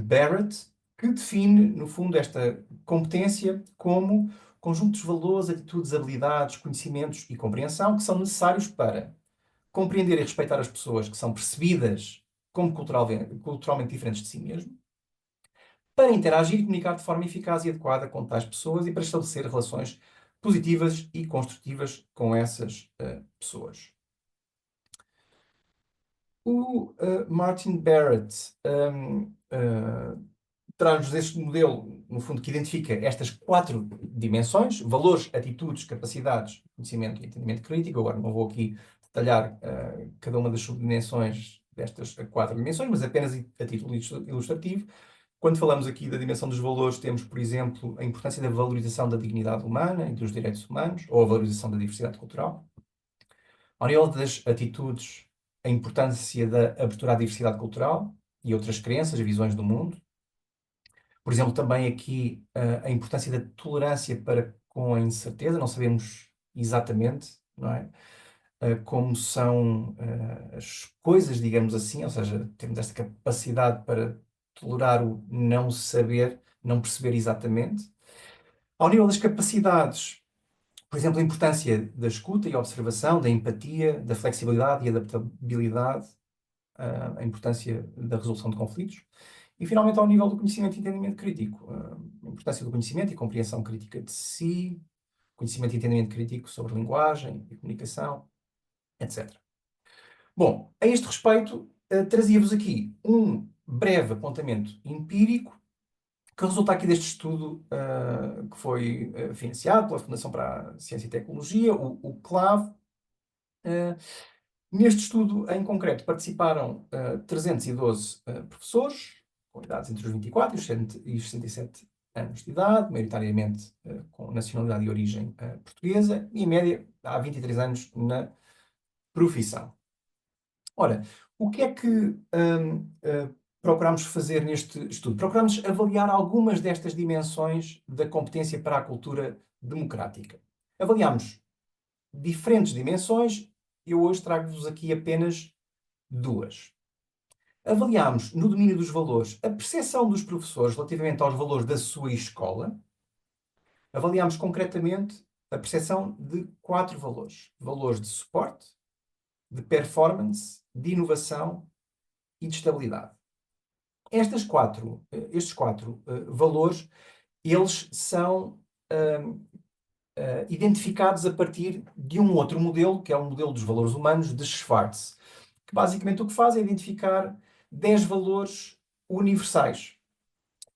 Barrett, que define, no fundo, esta competência como conjuntos de valores, atitudes, habilidades, conhecimentos e compreensão que são necessários para compreender e respeitar as pessoas que são percebidas como culturalmente diferentes de si mesmo, para interagir e comunicar de forma eficaz e adequada com tais pessoas e para estabelecer relações positivas e construtivas com essas pessoas. O Martin Barrett traz-nos este modelo, no fundo, que identifica estas 4 dimensões: valores, atitudes, capacidades, conhecimento e entendimento crítico. Agora não vou aqui detalhar cada uma das subdimensões destas 4 dimensões, mas apenas a título ilustrativo. Quando falamos aqui da dimensão dos valores, temos, por exemplo, a importância da valorização da dignidade humana e dos direitos humanos, ou a valorização da diversidade cultural. Ao nível das atitudes, a importância da abertura à diversidade cultural e outras crenças e visões do mundo. Por exemplo, também aqui a importância da tolerância para com a incerteza. Não sabemos exatamente, não é? Como são as coisas, digamos assim, ou seja, temos esta capacidade para tolerar o não saber, não perceber exatamente. Ao nível das capacidades, por exemplo, a importância da escuta e observação, da empatia, da flexibilidade e adaptabilidade, a importância da resolução de conflitos. E, finalmente, ao nível do conhecimento e entendimento crítico, a importância do conhecimento e compreensão crítica de si, conhecimento e entendimento crítico sobre linguagem e comunicação, etc. Bom, a este respeito, trazia-vos aqui um breve apontamento empírico que resulta aqui deste estudo que foi financiado pela Fundação para a Ciência e Tecnologia, o CLAV. Neste estudo, em concreto, participaram 312 professores, com idades entre os 24 e os 67 anos de idade, maioritariamente com nacionalidade e origem portuguesa, e em média há 23 anos na profissão. Ora, o que é que procuramos fazer neste estudo? Procuramos avaliar algumas destas dimensões da competência para a cultura democrática. Avaliamos diferentes dimensões. Eu hoje trago-vos aqui apenas 2. Avaliámos no domínio dos valores a percepção dos professores relativamente aos valores da sua escola. Avaliámos concretamente a percepção de 4 valores. Valores de suporte, de performance, de inovação e de estabilidade. Estes 4 valores, eles são identificados a partir de um outro modelo, que é o modelo dos valores humanos de Schwartz, que basicamente o que faz é identificar 10 valores universais.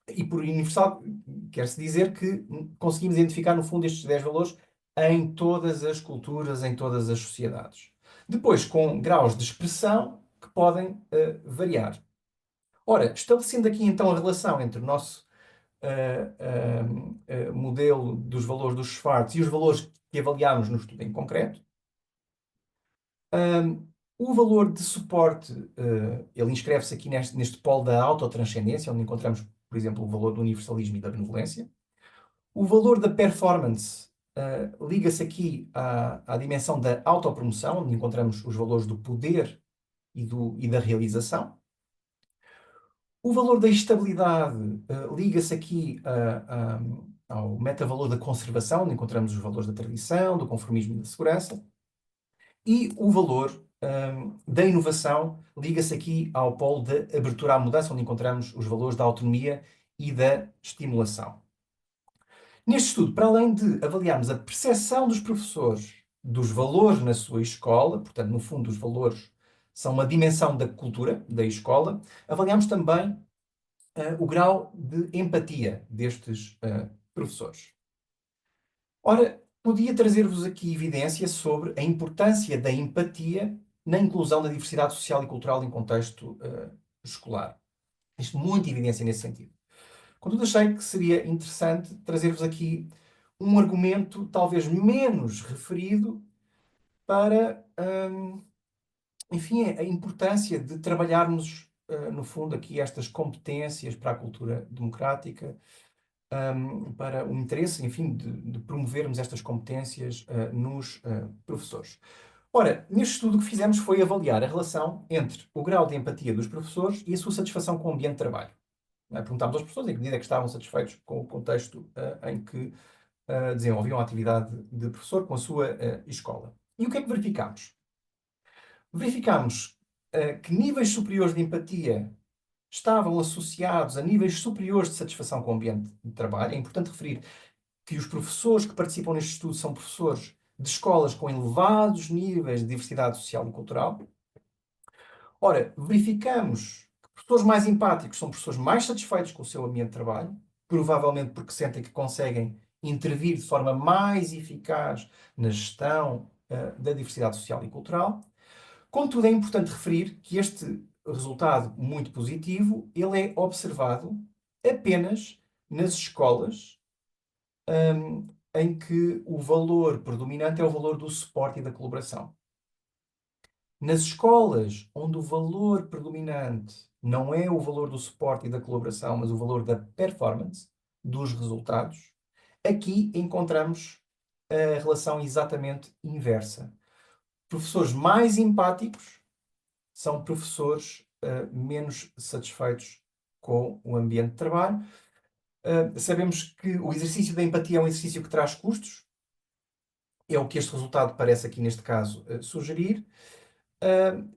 E por universal quer-se dizer que conseguimos identificar, no fundo, estes 10 valores em todas as culturas, em todas as sociedades. Depois, com graus de expressão que podem variar. Ora, estabelecendo aqui então a relação entre o nosso modelo dos valores dos Schwartz e os valores que avaliámos no estudo em concreto, o valor de suporte, ele inscreve-se aqui neste polo da autotranscendência, onde encontramos, por exemplo, o valor do universalismo e da benevolência. O valor da performance liga-se aqui à dimensão da autopromoção, onde encontramos os valores do poder e da realização. O valor da estabilidade liga-se aqui ao metavalor da conservação, onde encontramos os valores da tradição, do conformismo e da segurança. E o valor da inovação liga-se aqui ao polo da abertura à mudança, onde encontramos os valores da autonomia e da estimulação. Neste estudo, para além de avaliarmos a percepção dos professores dos valores na sua escola, portanto, no fundo, os valores são uma dimensão da cultura da escola, avaliamos também o grau de empatia destes professores. Ora, podia trazer-vos aqui evidência sobre a importância da empatia na inclusão da diversidade social e cultural em contexto escolar. Existe muita evidência nesse sentido. Contudo, achei que seria interessante trazer-vos aqui um argumento talvez menos referido para, enfim, a importância de trabalharmos, no fundo, aqui estas competências para a cultura democrática, para o interesse, enfim, de promovermos estas competências nos professores. Ora, neste estudo o que fizemos foi avaliar a relação entre o grau de empatia dos professores e a sua satisfação com o ambiente de trabalho. Perguntámos aos professores em que medida é que estavam satisfeitos com o contexto em que desenvolviam a atividade de professor com a sua escola. E o que é que verificámos? Verificámos que níveis superiores de empatia estavam associados a níveis superiores de satisfação com o ambiente de trabalho. É importante referir que os professores que participam neste estudo são professores de escolas com elevados níveis de diversidade social e cultural. Ora, verificamos que professores mais empáticos são professores mais satisfeitos com o seu ambiente de trabalho, provavelmente porque sentem que conseguem intervir de forma mais eficaz na gestão da diversidade social e cultural. Contudo, é importante referir que este resultado muito positivo, ele é observado apenas nas escolas em que o valor predominante é o valor do suporte e da colaboração. Nas escolas onde o valor predominante não é o valor do suporte e da colaboração, mas o valor da performance, dos resultados, aqui encontramos a relação exatamente inversa. Professores mais empáticos são professores menos satisfeitos com o ambiente de trabalho. Sabemos que o exercício da empatia é um exercício que traz custos. É o que este resultado parece aqui, neste caso, sugerir.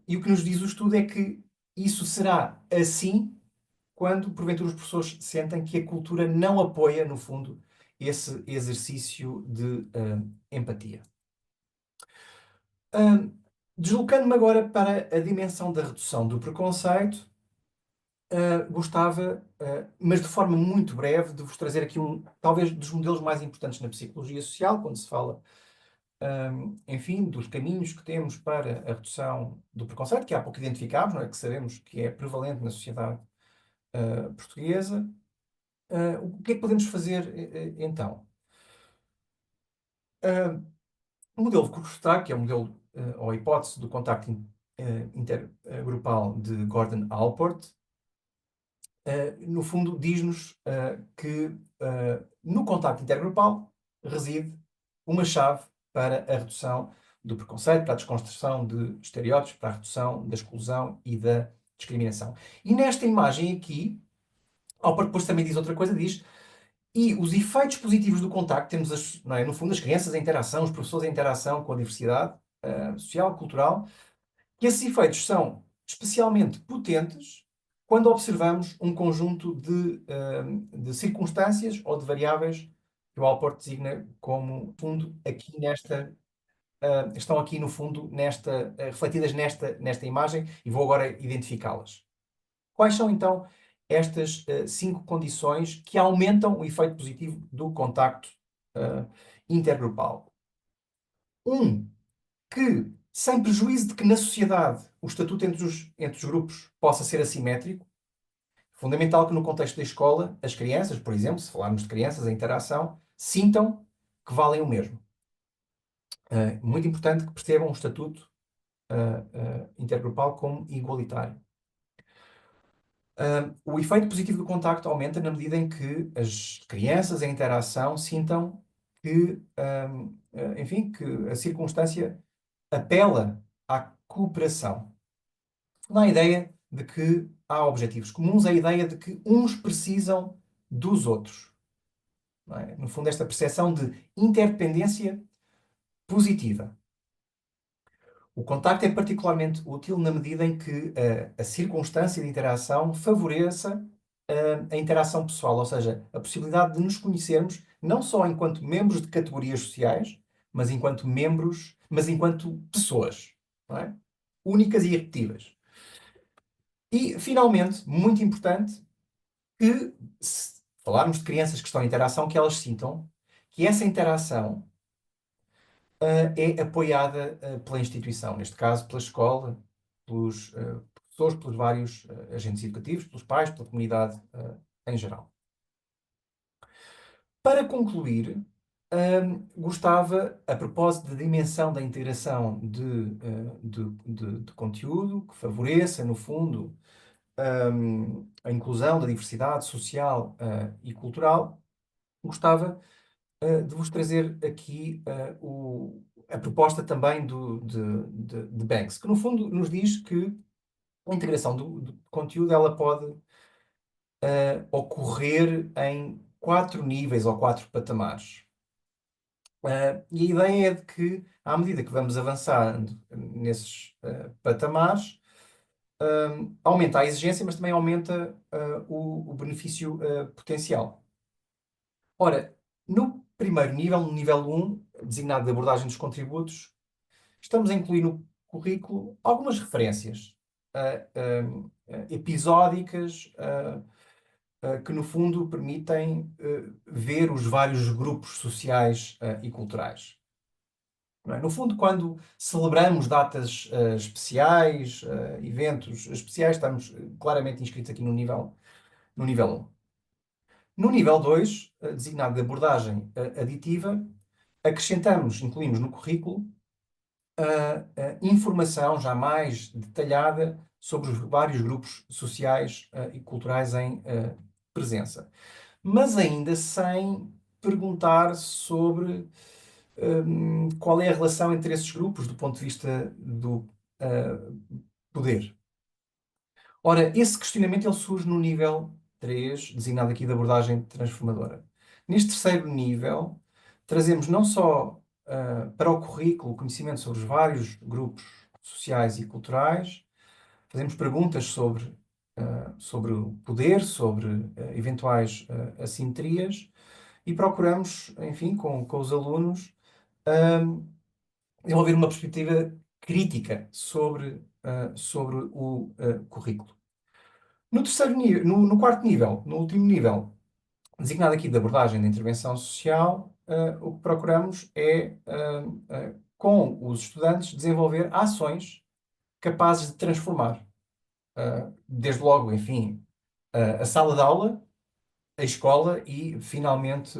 E o que nos diz o estudo é que isso será assim quando, porventura, os professores sentem que a cultura não apoia, no fundo, esse exercício de empatia. Deslocando-me agora para a dimensão da redução do preconceito, gostava, mas de forma muito breve, de vos trazer aqui talvez dos modelos mais importantes na psicologia social, quando se fala, enfim, dos caminhos que temos para a redução do preconceito, que há pouco identificámos, não é? Que sabemos que é prevalente na sociedade portuguesa. O que é que podemos fazer, então? O modelo de Kurzgesagt, que é o modelo ou a hipótese do contacto intergrupal de Gordon Allport, no fundo diz-nos que no contacto intergrupal reside uma chave para a redução do preconceito, para a desconstrução de estereótipos, para a redução da exclusão e da discriminação. E nesta imagem aqui, Allport depois também diz outra coisa, diz: e os efeitos positivos do contacto, temos, não é, no fundo, as crianças em interação, os professores em interação com a diversidade social, cultural, que esses efeitos são especialmente potentes quando observamos um conjunto de circunstâncias ou de variáveis que o Allport designa como fundo aqui nesta, estão aqui no fundo refletidas nesta imagem, e vou agora identificá-las. Quais são então estas 5 condições que aumentam o efeito positivo do contacto intergrupal? Que, sem prejuízo de que na sociedade o estatuto entre os grupos possa ser assimétrico, fundamental que no contexto da escola as crianças, por exemplo, se falarmos de crianças, a interação, sintam que valem o mesmo. Muito importante que percebam o estatuto intergrupal como igualitário. O efeito positivo do contacto aumenta na medida em que as crianças em interação sintam que, enfim, que a circunstância apela à cooperação. Não há a ideia de que há objetivos comuns, a ideia de que uns precisam dos outros. Não é? No fundo, esta percepção de interdependência positiva. O contacto é particularmente útil na medida em que a circunstância de interação favoreça a interação pessoal, ou seja, a possibilidade de nos conhecermos não só enquanto membros de categorias sociais, mas enquanto pessoas, não é? Únicas e irrepetíveis. E, finalmente, muito importante, que se falarmos de crianças que estão em interação, que elas sintam que essa interação é apoiada pela instituição, neste caso pela escola, pelos professores, pelos vários agentes educativos, pelos pais, pela comunidade em geral. Para concluir, gostava, a propósito da dimensão da integração de conteúdo, que favoreça, no fundo, a inclusão da diversidade social e cultural, gostava de vos trazer aqui a proposta também de Banks, que no fundo nos diz que a integração do conteúdo ela pode ocorrer em 4 níveis ou 4 patamares. E a ideia é de que, à medida que vamos avançando nesses patamares, aumenta a exigência, mas também aumenta o benefício potencial. Ora, no primeiro nível, no nível 1, designado de abordagem dos contributos, estamos a incluir no currículo algumas referências episódicas que, no fundo, permitem ver os vários grupos sociais e culturais. Não é? No fundo, quando celebramos datas especiais, eventos especiais, estamos claramente inscritos aqui no nível 1. No nível 2, designado de abordagem aditiva, incluímos no currículo informação já mais detalhada sobre os vários grupos sociais e culturais em presença. Mas ainda sem perguntar sobre qual é a relação entre esses grupos do ponto de vista do poder. Ora, esse questionamento ele surge no nível 3, designado aqui de abordagem transformadora. Neste terceiro nível, trazemos não só para o currículo conhecimento sobre os vários grupos sociais e culturais, fazemos perguntas sobre o poder, sobre eventuais assimetrias, e procuramos, enfim, com os alunos, desenvolver uma perspectiva crítica sobre o currículo. No terceiro nível, no quarto nível, no último nível, designado aqui de abordagem de intervenção social, o que procuramos é, com os estudantes, desenvolver ações capazes de transformar, desde logo, enfim, a sala de aula, a escola e, finalmente,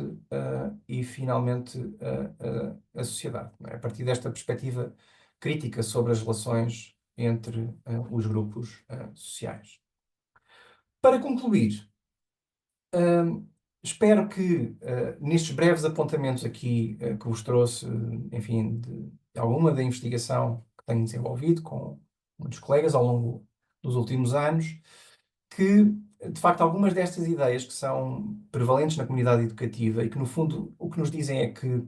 a sociedade. Não é? A partir desta perspectiva crítica sobre as relações entre os grupos sociais. Para concluir, espero que nestes breves apontamentos aqui que vos trouxe, enfim, de alguma da investigação que tenho desenvolvido com muitos colegas ao longo dos últimos anos, que, de facto, algumas destas ideias que são prevalentes na comunidade educativa e que, no fundo, o que nos dizem é que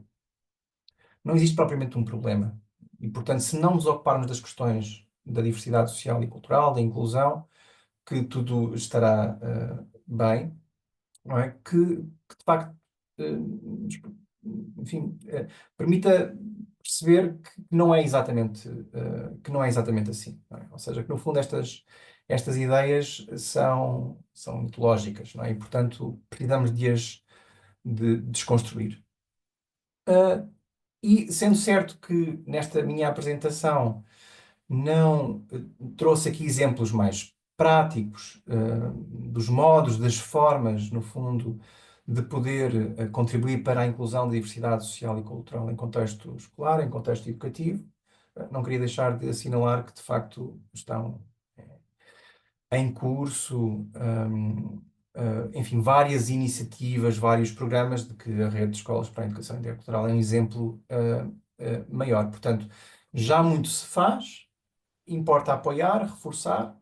não existe propriamente um problema. E, portanto, se não nos ocuparmos das questões da diversidade social e cultural, da inclusão, que tudo estará bem, não é? Que de facto enfim, permita perceber que não é exatamente, assim, não é? Ou seja, que no fundo estas ideias são mitológicas, não é? E, portanto, precisamos de desconstruir. E sendo certo que nesta minha apresentação não trouxe aqui exemplos mais práticos dos modos, das formas, no fundo, de poder contribuir para a inclusão da diversidade social e cultural em contexto escolar, em contexto educativo, não queria deixar de assinalar que, de facto, estão em curso, enfim, várias iniciativas, vários programas de que a Rede de Escolas para a Educação Intercultural é um exemplo maior. Portanto, já muito se faz, importa apoiar, reforçar,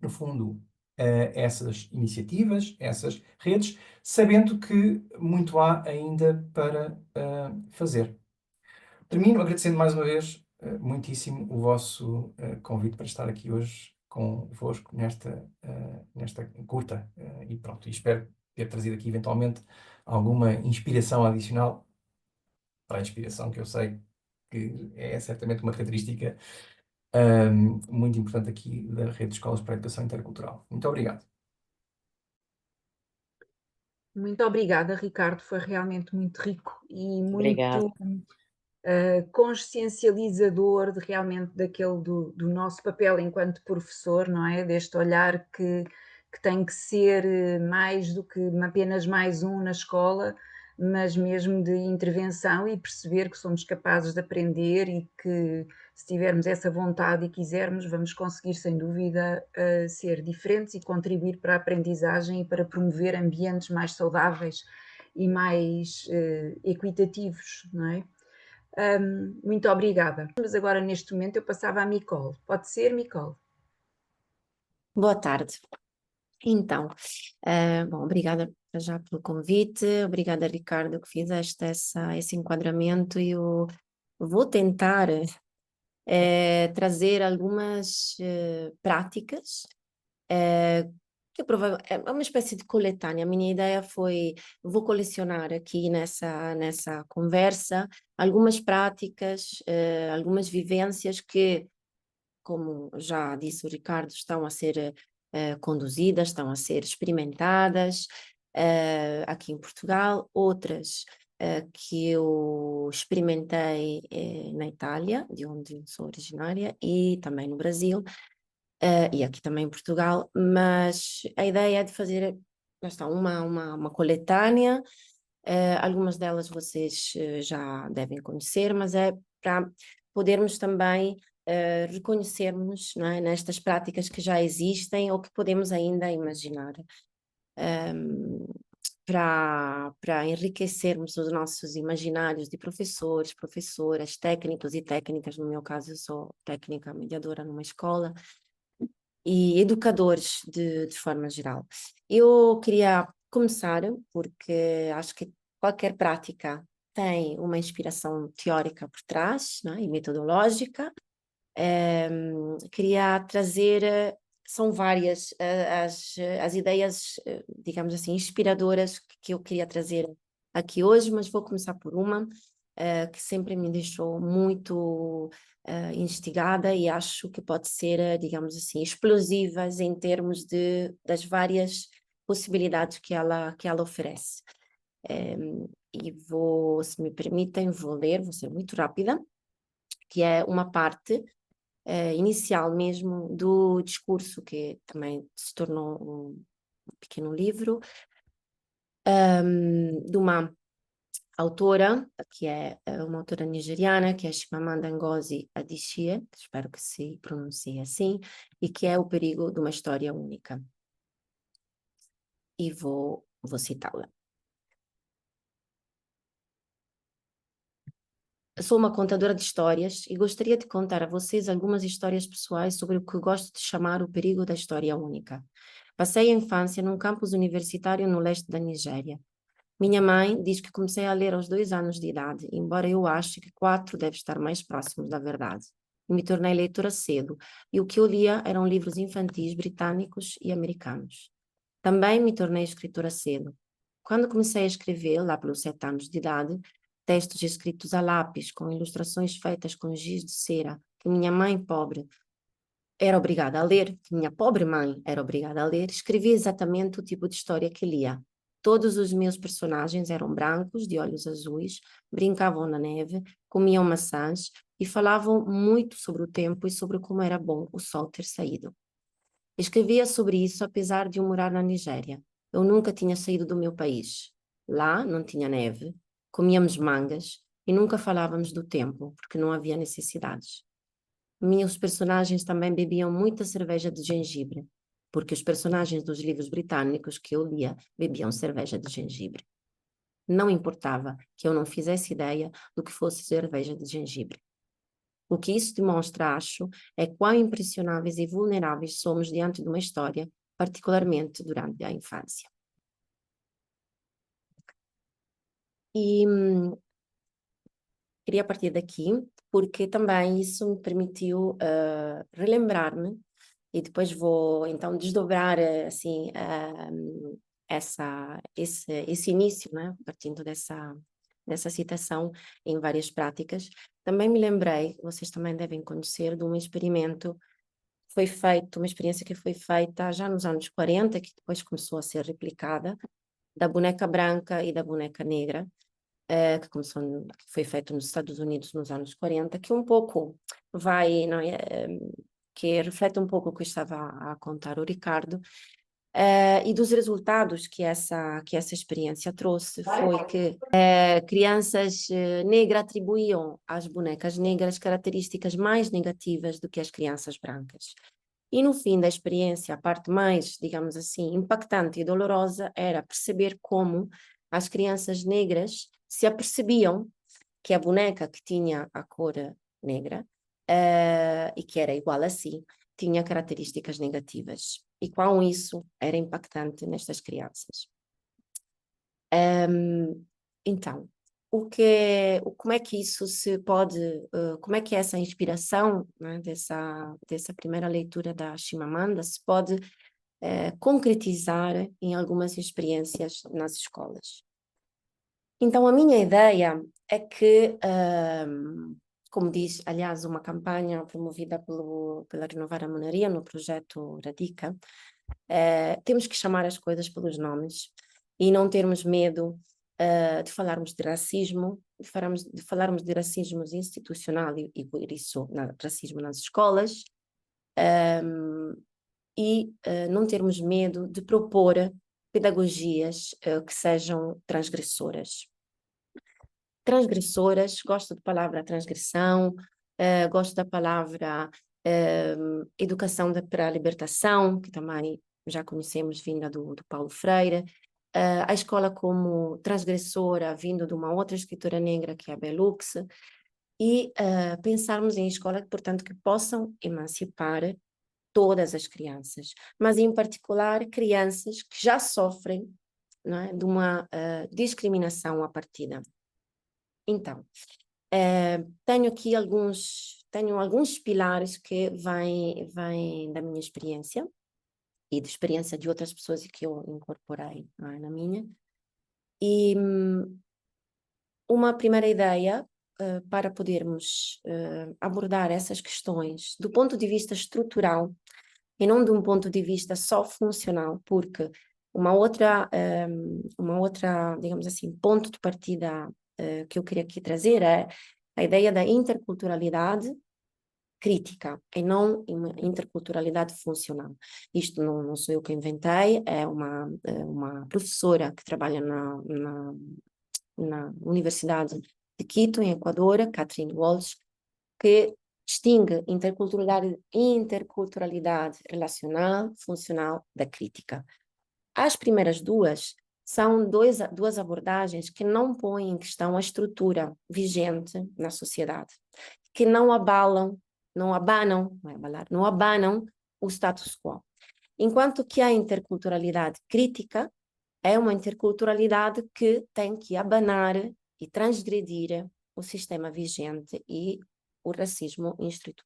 no fundo, essas iniciativas, essas redes, sabendo que muito há ainda para fazer. Termino agradecendo mais uma vez muitíssimo o vosso convite para estar aqui hoje convosco nesta curta e pronto, e espero ter trazido aqui eventualmente alguma inspiração adicional para a inspiração, que eu sei que é certamente uma característica muito importante aqui da Rede de Escolas para a Educação Intercultural. Muito obrigado. Muito obrigada, Ricardo, foi realmente muito rico e Obrigada. muito consciencializador realmente do nosso papel enquanto professor, não é? Deste olhar que tem que ser mais do que apenas mais um na escola, mas mesmo de intervenção e perceber que somos capazes de aprender e que se tivermos essa vontade e quisermos, vamos conseguir sem dúvida ser diferentes e contribuir para a aprendizagem e para promover ambientes mais saudáveis e mais equitativos, não é? Muito obrigada. Mas agora, neste momento, eu passava a Micole. Pode ser, Micole? Boa tarde. Então, bom, obrigada já pelo convite, obrigada, Ricardo, que fizeste esse enquadramento e eu vou tentar trazer algumas práticas que é uma espécie de coletânea. A minha ideia foi, vou colecionar aqui nessa conversa algumas práticas, algumas vivências que, como já disse o Ricardo, estão a ser conduzidas, estão a ser experimentadas aqui em Portugal, outras que eu experimentei na Itália, de onde sou originária, e também no Brasil, e aqui também em Portugal, mas a ideia é de fazer uma coletânea, algumas delas vocês já devem conhecer, mas é para podermos também reconhecermos, não é, nestas práticas que já existem ou que podemos ainda imaginar, para enriquecermos os nossos imaginários de professores, professoras, técnicos e técnicas. No meu caso, eu sou técnica mediadora numa escola, e educadores de forma geral. Eu queria começar porque acho que qualquer prática tem uma inspiração teórica por trás, né, e metodológica. Queria trazer, são várias as ideias, digamos assim, inspiradoras que eu queria trazer aqui hoje, mas vou começar por uma que sempre me deixou muito instigada e acho que pode ser, digamos assim, explosivas em termos das várias possibilidades que ela oferece. E se me permitem, vou ler, vou ser muito rápida, que é uma parte inicial mesmo do discurso, que também se tornou um pequeno livro, de uma autora, que é uma autora nigeriana, que é Chimamanda Ngozi Adichie, espero que se pronuncie assim, e que é O Perigo de uma História Única. E vou citá-la. Sou uma contadora de histórias e gostaria de contar a vocês algumas histórias pessoais sobre o que gosto de chamar o perigo da história única. Passei a infância num campus universitário no leste da Nigéria. Minha mãe diz que comecei a ler aos 2 anos de idade, embora eu ache que 4 deve estar mais próximos da verdade. Me tornei leitora cedo, e o que eu lia eram livros infantis britânicos e americanos. Também me tornei escritora cedo. Quando comecei a escrever, lá pelos 7 anos de idade, textos escritos a lápis, com ilustrações feitas com giz de cera, que minha mãe pobre era obrigada a ler, que minha pobre mãe era obrigada a ler, escrevi exatamente o tipo de história que lia. Todos os meus personagens eram brancos, de olhos azuis, brincavam na neve, comiam maçãs e falavam muito sobre o tempo e sobre como era bom o sol ter saído. Escrevia sobre isso apesar de eu morar na Nigéria. Eu nunca tinha saído do meu país. Lá não tinha neve, comíamos mangas e nunca falávamos do tempo, porque não havia necessidades. Meus personagens também bebiam muita cerveja de gengibre, porque os personagens dos livros britânicos que eu lia bebiam cerveja de gengibre. Não importava que eu não fizesse ideia do que fosse cerveja de gengibre. O que isso demonstra, acho, é quão impressionáveis e vulneráveis somos diante de uma história, particularmente durante a infância. E queria partir daqui, porque também isso me permitiu relembrar-me, e depois vou então desdobrar assim esse início, né, partindo dessa citação em várias práticas. Também me lembrei, vocês também devem conhecer, de um experimento que foi feito, uma experiência que foi feita já nos anos 40, que depois começou a ser replicada, da boneca branca e da boneca negra, que foi feito nos Estados Unidos nos anos 40, que um pouco vai, não é, que reflete um pouco o que estava a contar o Ricardo, e dos resultados que essa experiência trouxe foi que crianças negras atribuíam às bonecas negras características mais negativas do que as crianças brancas. E no fim da experiência, a parte mais, digamos assim, impactante e dolorosa era perceber como as crianças negras se apercebiam que a boneca que tinha a cor negra e que era igual a si, tinha características negativas. E quão isso era impactante nestas crianças. Então, como é que isso se pode, como é que essa inspiração, né, dessa primeira leitura da Chimamanda se pode concretizar em algumas experiências nas escolas? Então, a minha ideia é que, como diz, aliás, uma campanha promovida pela Renovar a Monaria no projeto Radica, temos que chamar as coisas pelos nomes e não termos medo de falarmos de racismo, de falarmos de racismo institucional e por isso, racismo nas escolas, e não termos medo de propor pedagogias que sejam transgressoras. Transgressoras, gosto da palavra transgressão, gosto da palavra educação para a libertação, que também já conhecemos vinda do Paulo Freire, a escola como transgressora vindo de uma outra escritora negra que é a Bellux, e pensarmos em escolas, portanto, que possam emancipar todas as crianças, mas em particular crianças que já sofrem, não é, de uma discriminação à partida. Então, tenho aqui alguns pilares que vêm da minha experiência e da experiência de outras pessoas que eu incorporei, não é, na minha. E uma primeira ideia para podermos abordar essas questões do ponto de vista estrutural e não de um ponto de vista só funcional, porque uma outra, digamos assim, ponto de partida que eu queria aqui trazer é a ideia da interculturalidade crítica e não uma interculturalidade funcional. Isto não sou eu que inventei, é uma professora que trabalha na Universidade de Quito, em Equador, Catherine Walsh, que distingue interculturalidade relacional, funcional da crítica. As primeiras duas são duas abordagens que não põem em questão a estrutura vigente na sociedade, que não abanam o status quo. Enquanto que a interculturalidade crítica é uma interculturalidade que tem que abanar e transgredir o sistema vigente e o racismo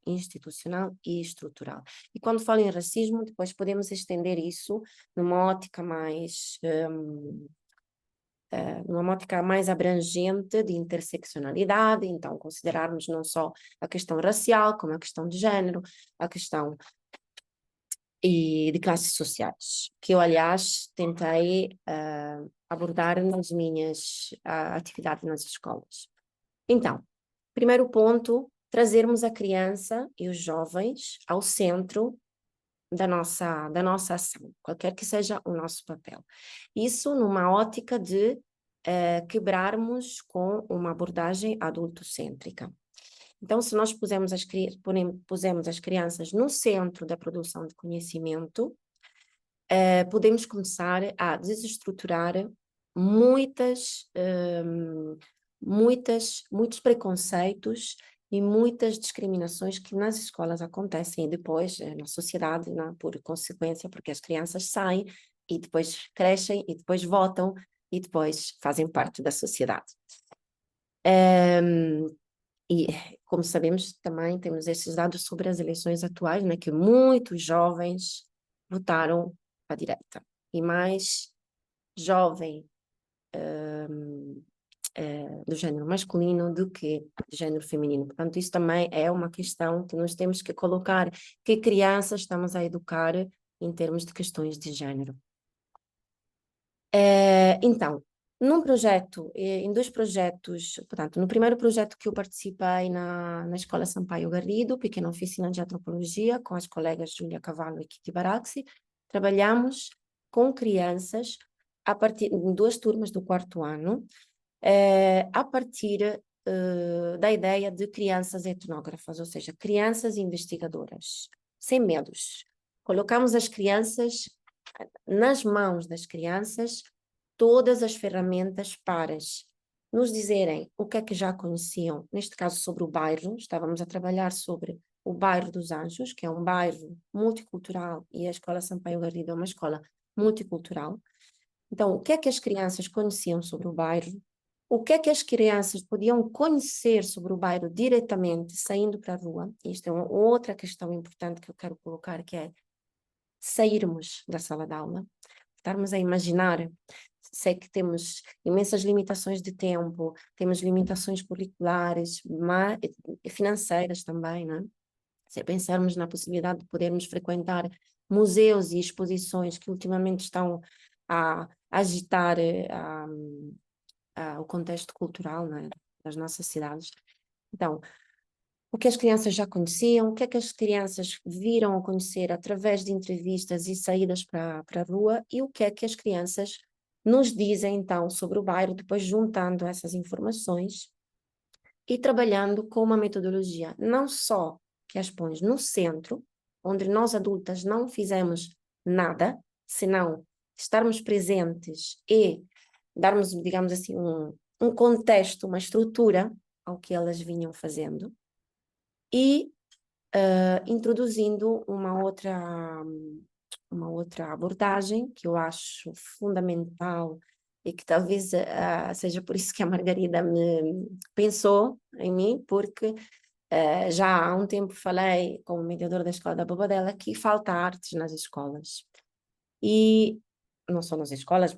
institucional e estrutural. E quando falo em racismo, depois podemos estender isso numa ótica mais numa ótica mais abrangente de interseccionalidade, então considerarmos não só a questão racial, como a questão de género, a questão e de classes sociais, que eu, aliás, tentei abordar nas minhas atividades nas escolas. Então, primeiro ponto, trazermos a criança e os jovens ao centro da nossa ação, qualquer que seja o nosso papel. Isso numa ótica de quebrarmos com uma abordagem adultocêntrica. Então, se nós pusemos as crianças no centro da produção de conhecimento, podemos começar a desestruturar muitos preconceitos e muitas discriminações que nas escolas acontecem e depois na sociedade, né, por consequência, porque as crianças saem e depois crescem e depois votam e depois fazem parte da sociedade. E, como sabemos, também temos esses dados sobre as eleições atuais, né, que muitos jovens votaram à direita e mais jovem do género masculino do que do género feminino. Portanto, isso também é uma questão que nós temos que colocar, que crianças estamos a educar em termos de questões de género. Então, em 2 projetos, portanto, no primeiro projeto que eu participei na Escola Sampaio Garrido, pequena oficina de antropologia, com as colegas Júlia Cavallo e Kiki Baraxi, trabalhamos com crianças em 2 turmas do 4º ano, a partir da ideia de crianças etnógrafas, ou seja, crianças investigadoras, sem medos. Colocamos as crianças nas mãos das crianças todas as ferramentas para nos dizerem o que é que já conheciam, neste caso sobre o bairro, estávamos a trabalhar sobre o bairro dos Anjos, que é um bairro multicultural, e a Escola Sampaio Garrido é uma escola multicultural. Então, o que é que as crianças conheciam sobre o bairro? O que é que as crianças podiam conhecer sobre o bairro diretamente, saindo para a rua? Isto é uma outra questão importante que eu quero colocar, que é sairmos da sala de aula, estarmos a imaginar. Sei que temos imensas limitações de tempo, temos limitações curriculares, financeiras também, né? Se pensarmos na possibilidade de podermos frequentar museus e exposições que ultimamente estão a agitar o contexto cultural, né, das nossas cidades. Então, o que as crianças já conheciam, o que é que as crianças viram a conhecer através de entrevistas e saídas para a rua, e o que é que as crianças nos dizem, então, sobre o bairro, depois juntando essas informações e trabalhando com uma metodologia não só que as põe no centro, onde nós adultas não fizemos nada, senão estarmos presentes e darmos, digamos assim, um contexto, uma estrutura ao que elas vinham fazendo, e introduzindo uma outra abordagem que eu acho fundamental e que talvez seja por isso que a Margarida pensou em mim, porque já há um tempo falei como mediadora da Escola da Bobadela que falta artes nas escolas. E não só nas escolas,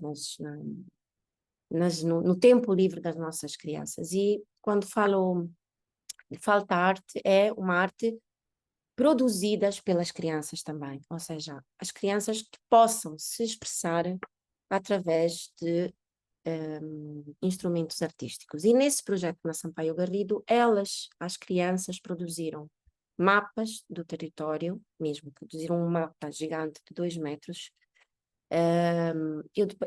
mas no tempo livre das nossas crianças. E quando falo de falta arte, é uma arte produzidas pelas crianças também, ou seja, as crianças que possam se expressar através de instrumentos artísticos. E nesse projeto na Sampaio Garrido, as crianças, produziram mapas do território, mesmo, produziram um mapa gigante de 2 metros.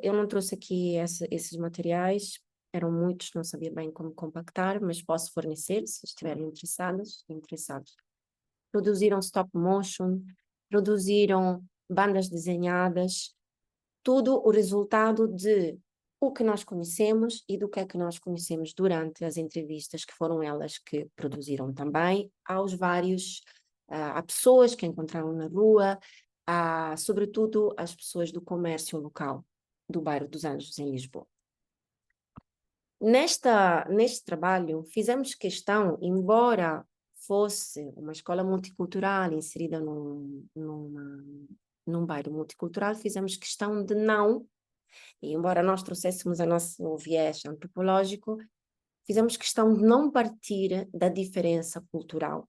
Eu não trouxe aqui esses materiais, eram muitos, não sabia bem como compactar, mas posso fornecer, se estiverem interessados. Produziram stop motion, produziram bandas desenhadas, tudo o resultado de o que nós conhecemos e do que é que nós conhecemos durante as entrevistas, que foram elas que produziram também, a pessoas que encontraram na rua, sobretudo as pessoas do comércio local do bairro dos Anjos, em Lisboa. Neste trabalho, fizemos questão, embora fosse uma escola multicultural inserida num bairro multicultural, fizemos questão de não E embora nós trouxéssemos o nosso viés antropológico, fizemos questão de não partir da diferença cultural,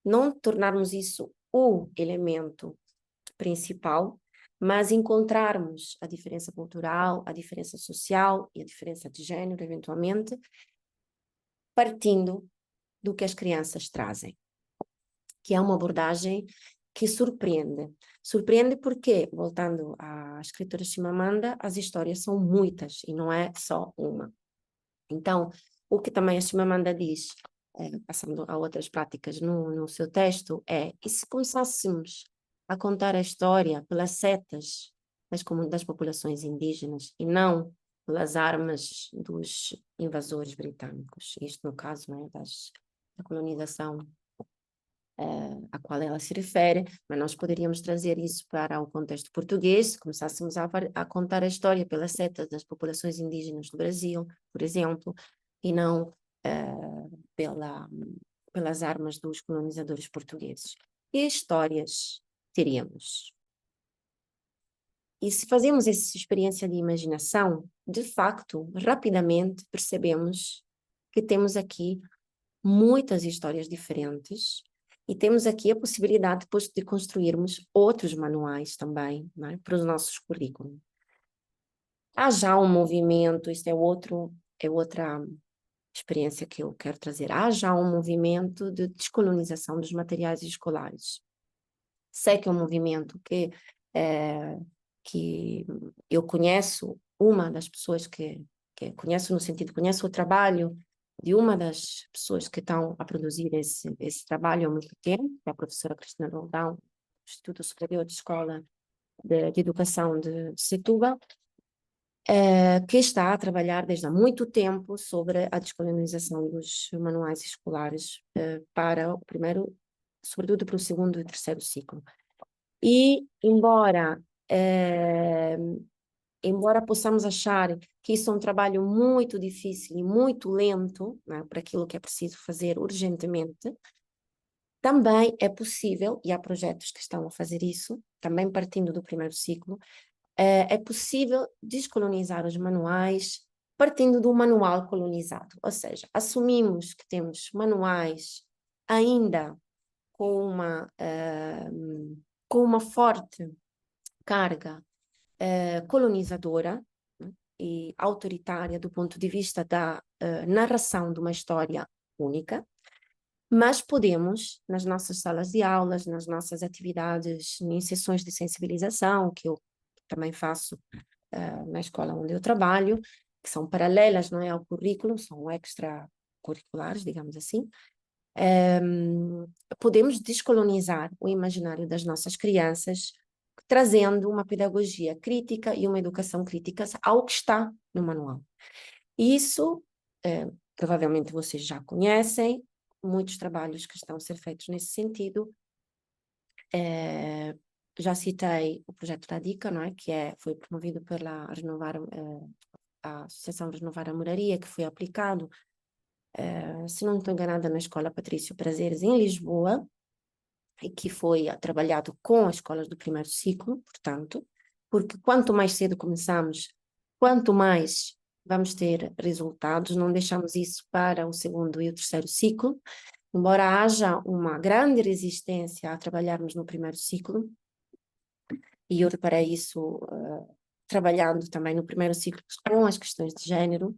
não tornarmos isso o elemento principal, mas encontrarmos a diferença cultural, a diferença social e a diferença de género, eventualmente, partindo do que as crianças trazem, que é uma abordagem que surpreende. Surpreende porque, voltando à escritora Chimamanda, as histórias são muitas e não é só uma. Então, o que também a Chimamanda diz, passando a outras práticas no seu texto, e se começássemos a contar a história pelas setas das populações indígenas e não pelas armas dos invasores britânicos, isto no caso, né, da colonização a qual ela se refere, mas nós poderíamos trazer isso para o contexto português, se começássemos a contar a história pelas setas das populações indígenas do Brasil, por exemplo, e não pelas armas dos colonizadores portugueses. Que histórias teríamos? E se fazemos essa experiência de imaginação, de facto, rapidamente percebemos que temos aqui muitas histórias diferentes e temos aqui a possibilidade depois de construirmos outros manuais também, não é, para os nossos currículos. Há já um movimento, isto é outra experiência que eu quero trazer, há já um movimento de descolonização dos materiais escolares. Sei que é um movimento que eu conheço, uma das pessoas que conheço no sentido, conheço o trabalho de uma das pessoas que estão a produzir esse trabalho há muito tempo, que é a professora Cristina Roldão, do Instituto Superior de Escola de Educação de Setúbal, que está a trabalhar desde há muito tempo sobre a descolonização dos manuais escolares para o primeiro, sobretudo para o segundo e terceiro ciclo. E, embora possamos achar que isso é um trabalho muito difícil e muito lento, né, para aquilo que é preciso fazer urgentemente, também é possível, e há projetos que estão a fazer isso, também partindo do primeiro ciclo, é possível descolonizar os manuais partindo do manual colonizado, ou seja, assumimos que temos manuais ainda com uma forte carga colonizadora, né, e autoritária do ponto de vista da narração de uma história única, mas podemos, nas nossas salas de aulas, nas nossas atividades, em sessões de sensibilização, que eu também faço na escola onde eu trabalho, que são paralelas, não é, ao currículo, são extracurriculares, digamos assim, podemos descolonizar o imaginário das nossas crianças, trazendo uma pedagogia crítica e uma educação crítica ao que está no manual. Isso, provavelmente vocês já conhecem, muitos trabalhos que estão a ser feitos nesse sentido. Já citei o projeto da DICA, não é? Que foi promovido pela a Associação Renovar a Moraria, que foi aplicado, se não estou enganada, na Escola Patrício Prazeres, em Lisboa, e que foi trabalhado com as escolas do primeiro ciclo, portanto, porque quanto mais cedo começamos, quanto mais vamos ter resultados, não deixamos isso para o segundo e o terceiro ciclo, embora haja uma grande resistência a trabalharmos no primeiro ciclo, e eu reparei isso trabalhando também no primeiro ciclo com as questões de género,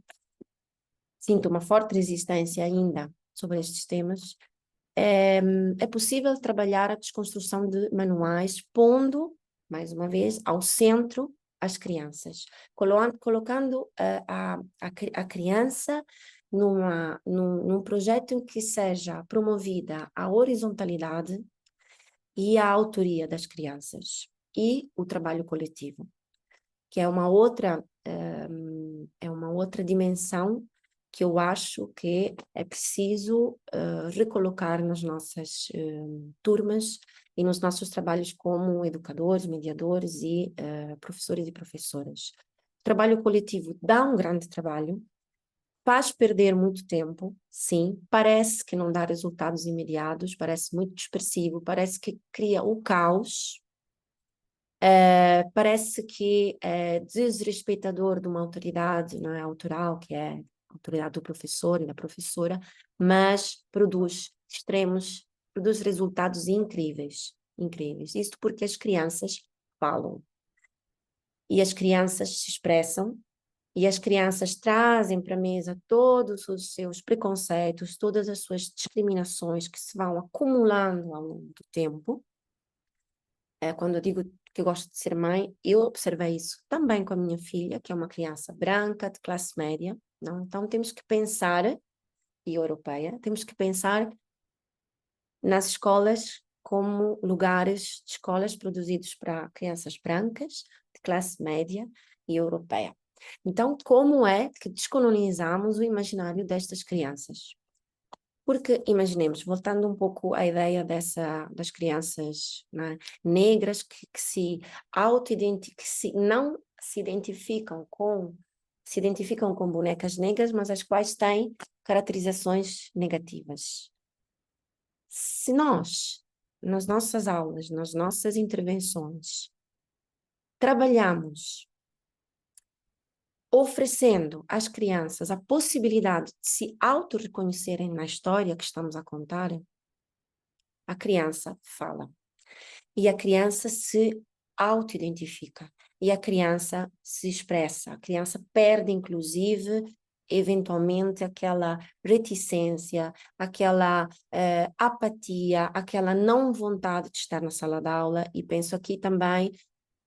sinto uma forte resistência ainda sobre estes temas. É possível trabalhar a desconstrução de manuais, pondo, mais uma vez, ao centro as crianças, colocando a criança num projeto em que seja promovida a horizontalidade e a autoria das crianças e o trabalho coletivo, que é uma outra dimensão que eu acho que é preciso recolocar nas nossas turmas e nos nossos trabalhos como educadores, mediadores e professores e professoras. O trabalho coletivo dá um grande trabalho, faz perder muito tempo, sim, parece que não dá resultados imediatos, parece muito dispersivo, parece que cria o caos, parece que é desrespeitador de uma autoridade, não é, autoral, que é a autoridade do professor e da professora, mas produz extremos, produz resultados incríveis, incríveis. Isto porque as crianças falam e as crianças se expressam e as crianças trazem para a mesa todos os seus preconceitos, todas as suas discriminações que se vão acumulando ao longo do tempo. Quando eu digo que eu gosto de ser mãe, eu observei isso também com a minha filha, que é uma criança branca, de classe média, não? Então temos que pensar, e europeia, temos que pensar nas escolas como lugares de escolas produzidos para crianças brancas, de classe média e europeia. Então, como é que descolonizamos o imaginário destas crianças? Porque, imaginemos, voltando um pouco à ideia das crianças, né, negras que não se identificam com bonecas negras, mas as quais têm caracterizações negativas. Se nós, nas nossas aulas, nas nossas intervenções, trabalhamos oferecendo às crianças a possibilidade de se auto-reconhecerem na história que estamos a contar, a criança fala. E a criança se auto-identifica. E a criança se expressa. A criança perde, inclusive, eventualmente, aquela reticência, aquela apatia, aquela não vontade de estar na sala de aula. E penso aqui também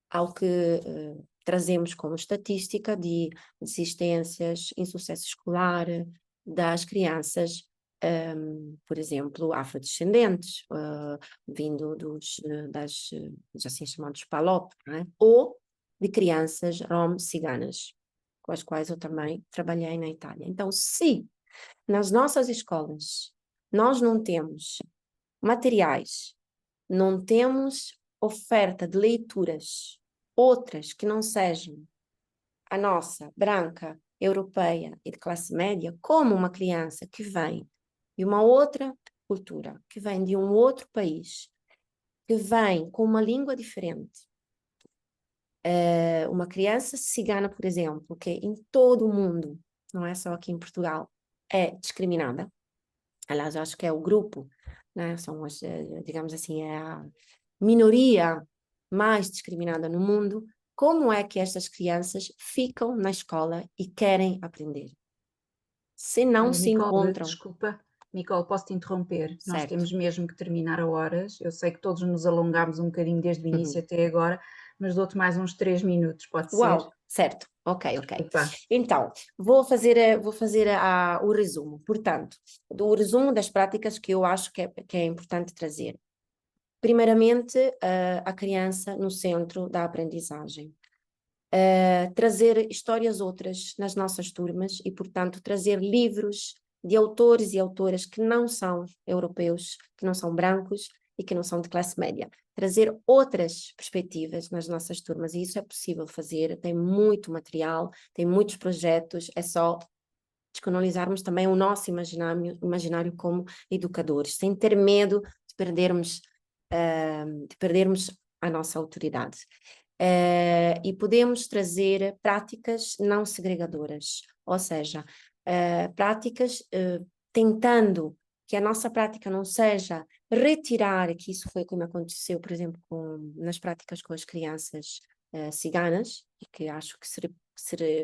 ao que trazemos como estatística de desistências, insucesso escolar das crianças, por exemplo, afrodescendentes, vindo das assim chamados PALOP, não é? Ou de crianças rom-ciganas, com as quais eu também trabalhei na Itália. Então, se nas nossas escolas nós não temos materiais, não temos oferta de leituras outras que não sejam a nossa, branca, europeia e de classe média, como uma criança que vem de uma outra cultura, que vem de um outro país, que vem com uma língua diferente. Uma criança cigana, por exemplo, que em todo o mundo, não é só aqui em Portugal, é discriminada. Aliás, eu acho que é o grupo, né? São as, digamos assim, é a minoria mais discriminada no mundo. Como é que estas crianças ficam na escola e querem aprender? Se não Olha, se Nicole, encontram. desculpa, Nicole, posso te interromper? Nós Certo. temos mesmo que terminar a horas. Eu sei que todos nos alongámos um bocadinho desde o início até agora, mas dou-te mais uns 3 minutos, pode ser? Uau, certo, ok. Desculpa. Então, vou fazer o resumo. Portanto, o resumo das práticas que eu acho que é importante trazer. Primeiramente, a criança no centro da aprendizagem. Trazer histórias outras nas nossas turmas e, portanto, trazer livros de autores e autoras que não são europeus, que não são brancos e que não são de classe média. Trazer outras perspectivas nas nossas turmas, e isso é possível fazer, tem muito material, tem muitos projetos, é só descolonizarmos também o nosso imaginário como educadores, sem ter medo de perdermos a nossa autoridade. E podemos trazer práticas não segregadoras, ou seja, práticas tentando que a nossa prática não seja retirar, que isso foi como aconteceu, por exemplo, nas práticas com as crianças ciganas, e que acho que se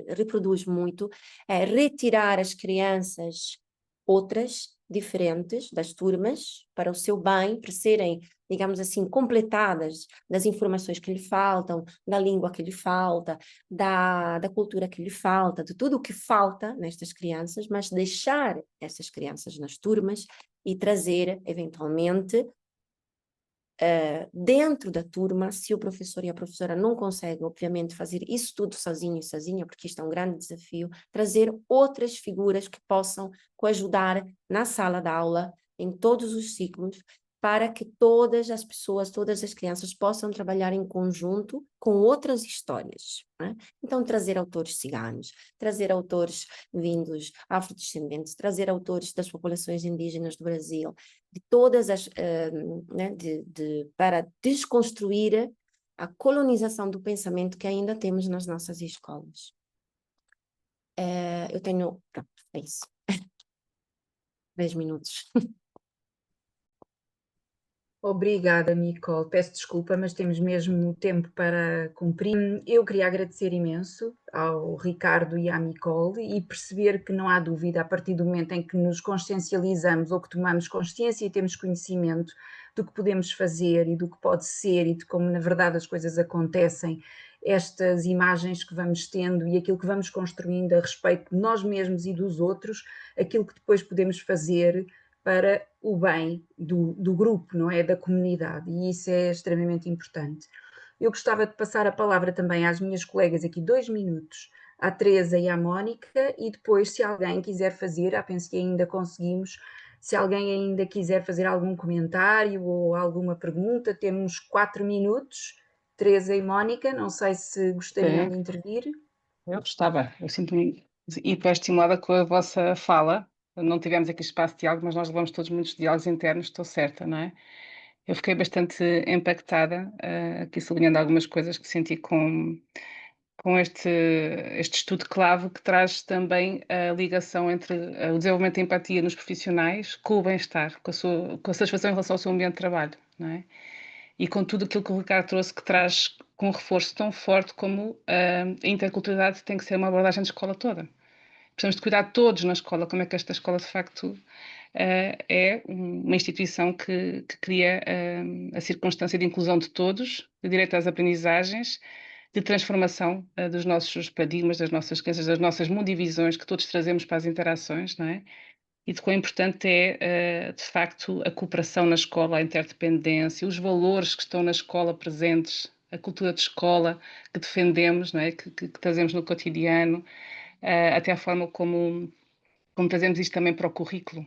reproduz muito, é retirar as crianças outras, diferentes das turmas, para o seu bem, para serem, digamos assim, completadas das informações que lhe faltam, da língua que lhe falta, da cultura que lhe falta, de tudo o que falta nestas crianças, mas deixar essas crianças nas turmas e trazer, eventualmente, dentro da turma, se o professor e a professora não conseguem, obviamente, fazer isso tudo sozinho e sozinha, porque isto é um grande desafio, trazer outras figuras que possam coajudar na sala de aula, em todos os ciclos, para que todas as pessoas, todas as crianças possam trabalhar em conjunto com outras histórias, né? Então, trazer autores ciganos, trazer autores vindos afrodescendentes, trazer autores das populações indígenas do Brasil, de todas as, né, para desconstruir a colonização do pensamento que ainda temos nas nossas escolas. Eu tenho... Pronto, é isso. 10 minutos. Obrigada, Nicole. Peço desculpa, mas temos mesmo tempo para cumprir. Eu queria agradecer imenso ao Ricardo e à Nicole e perceber que não há dúvida, a partir do momento em que nos consciencializamos ou que tomamos consciência e temos conhecimento do que podemos fazer e do que pode ser e de como na verdade as coisas acontecem, estas imagens que vamos tendo e aquilo que vamos construindo a respeito de nós mesmos e dos outros, aquilo que depois podemos fazer para o bem do grupo, não é? Da comunidade, e isso é extremamente importante. Eu gostava de passar a palavra também às minhas colegas aqui 2 minutos, à Teresa e à Mónica, e depois, se alguém quiser fazer, penso que ainda conseguimos, se alguém ainda quiser fazer algum comentário ou alguma pergunta, temos 4 minutos. Teresa e Mónica, não sei se gostariam de intervir. Eu gostava, eu sinto-me hiperestimulada com a vossa fala. Não tivemos aqui espaço de diálogo, mas nós levamos todos muitos diálogos internos, estou certa, não é? Eu fiquei bastante impactada, aqui sublinhando algumas coisas que senti com este estudo clave que traz também a ligação entre o desenvolvimento de empatia nos profissionais com o bem-estar, com a satisfação em relação ao seu ambiente de trabalho, não é? E com tudo aquilo que o Ricardo trouxe, que traz com um reforço tão forte como a interculturalidade tem que ser uma abordagem de escola toda. Precisamos de cuidar todos na escola, como é que esta escola de facto é uma instituição que cria a circunstância de inclusão de todos, de direito às aprendizagens, de transformação dos nossos paradigmas, das nossas crenças, das nossas mundivisões que todos trazemos para as interações, não é? E de quão importante é, de facto, a cooperação na escola, a interdependência, os valores que estão na escola presentes, a cultura de escola que defendemos, não é? que trazemos no cotidiano, até a forma como trazemos isto também para o currículo,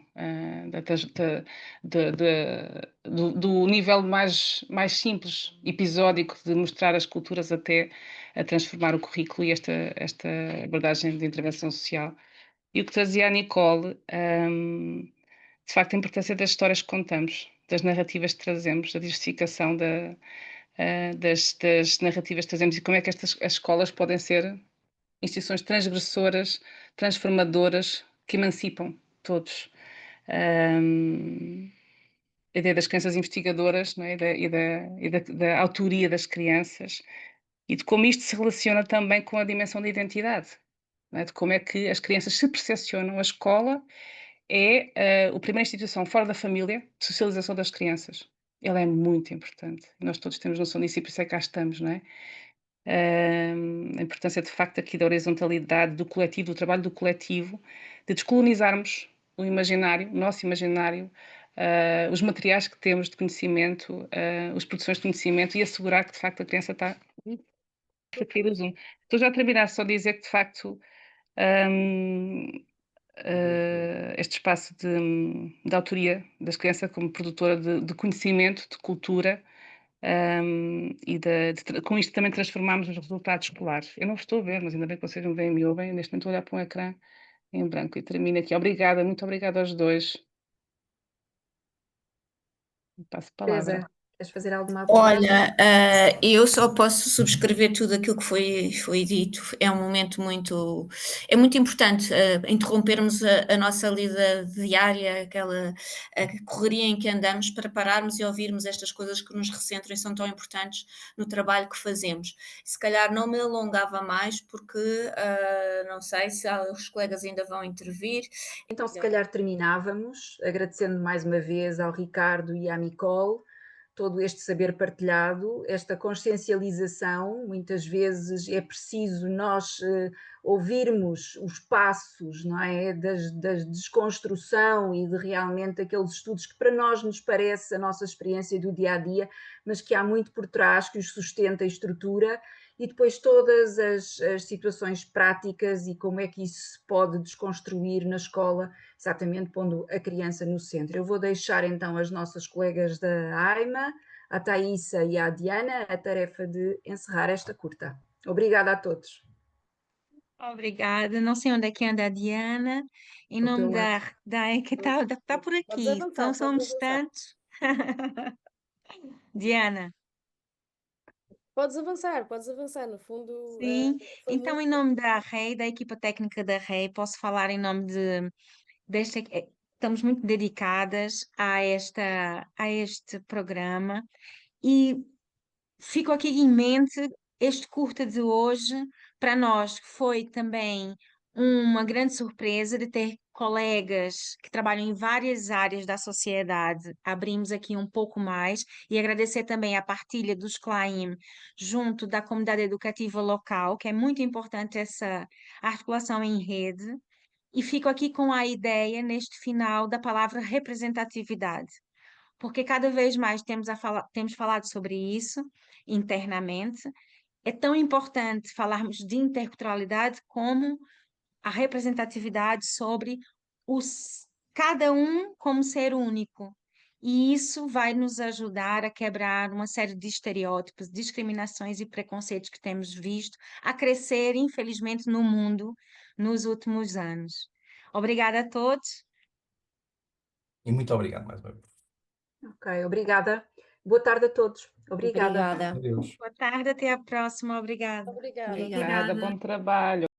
do nível mais simples, episódico, de mostrar as culturas até a transformar o currículo e esta abordagem de intervenção social. E o que trazia a Nicole, de facto, a importância das histórias que contamos, das narrativas que trazemos, da diversificação das narrativas que trazemos e como é que as escolas podem ser instituições transgressoras, transformadoras, que emancipam todos. A ideia das crianças investigadoras, não é? Da autoria das crianças e de como isto se relaciona também com a dimensão da identidade, não é? De como é que as crianças se percepcionam. A escola é a primeira instituição fora da família de socialização das crianças. Ela é muito importante. Nós todos temos noção disso e por isso é que cá estamos, não é? A importância de facto aqui da horizontalidade do coletivo, do trabalho do coletivo, de descolonizarmos o imaginário, o nosso imaginário, os materiais que temos de conhecimento, as produções de conhecimento e assegurar que de facto a criança está a cair o zoom. Estou já a terminar, só dizer que de facto este espaço de autoria das crianças como produtora de conhecimento, de cultura, e com isto também transformamos os resultados escolares. Eu não estou a ver, mas ainda bem que vocês me veem e me ouvem. Neste momento vou olhar para um ecrã em branco e termino aqui. Obrigada, muito obrigada aos dois. Passo a palavra. Teresa, queres fazer alguma aportação? Olha, eu só posso subscrever tudo aquilo que foi dito. É um momento é muito importante interrompermos a nossa lida diária, aquela correria em que andamos, para pararmos e ouvirmos estas coisas que nos recentram e são tão importantes no trabalho que fazemos. Se calhar não me alongava mais, porque não sei se os colegas ainda vão intervir. Então, se calhar terminávamos, agradecendo mais uma vez ao Ricardo e à Nicole todo este saber partilhado, esta consciencialização. Muitas vezes é preciso nós ouvirmos os passos, não é, da desconstrução e de realmente aqueles estudos que para nós nos parece a nossa experiência do dia a dia, mas que há muito por trás que os sustenta e estrutura, e depois todas as situações práticas e como é que isso se pode desconstruir na escola, exatamente pondo a criança no centro. Eu vou deixar então as nossas colegas da AIMA, a Thaísa e a Diana, a tarefa de encerrar esta curta. Obrigada a todos. Obrigada. Não sei onde é que anda a Diana, em Ao teu nome lado. que está por aqui, então somos tantos. Diana. Podes avançar, no fundo, Sim, foi então em muito. nome da REI, da equipa técnica da REI, posso falar em nome desta, estamos muito dedicadas a este programa e fico aqui em mente este curta de hoje, para nós foi também uma grande surpresa de ter colegas que trabalham em várias áreas da sociedade. Abrimos aqui um pouco mais e agradecer também a partilha dos CLAIM junto da comunidade educativa local, que é muito importante essa articulação em rede. E fico aqui com a ideia, neste final, da palavra representatividade, porque cada vez mais temos falado sobre isso internamente. É tão importante falarmos de interculturalidade como a representatividade sobre cada um como ser único. E isso vai nos ajudar a quebrar uma série de estereótipos, discriminações e preconceitos que temos visto a crescer, infelizmente, no mundo nos últimos anos. Obrigada a todos. E muito obrigado mais uma vez. Ok, obrigada. Boa tarde a todos. Obrigada. Obrigada. Adeus. Boa tarde, até a próxima. Obrigada. Obrigada. Obrigada. Obrigada, bom trabalho.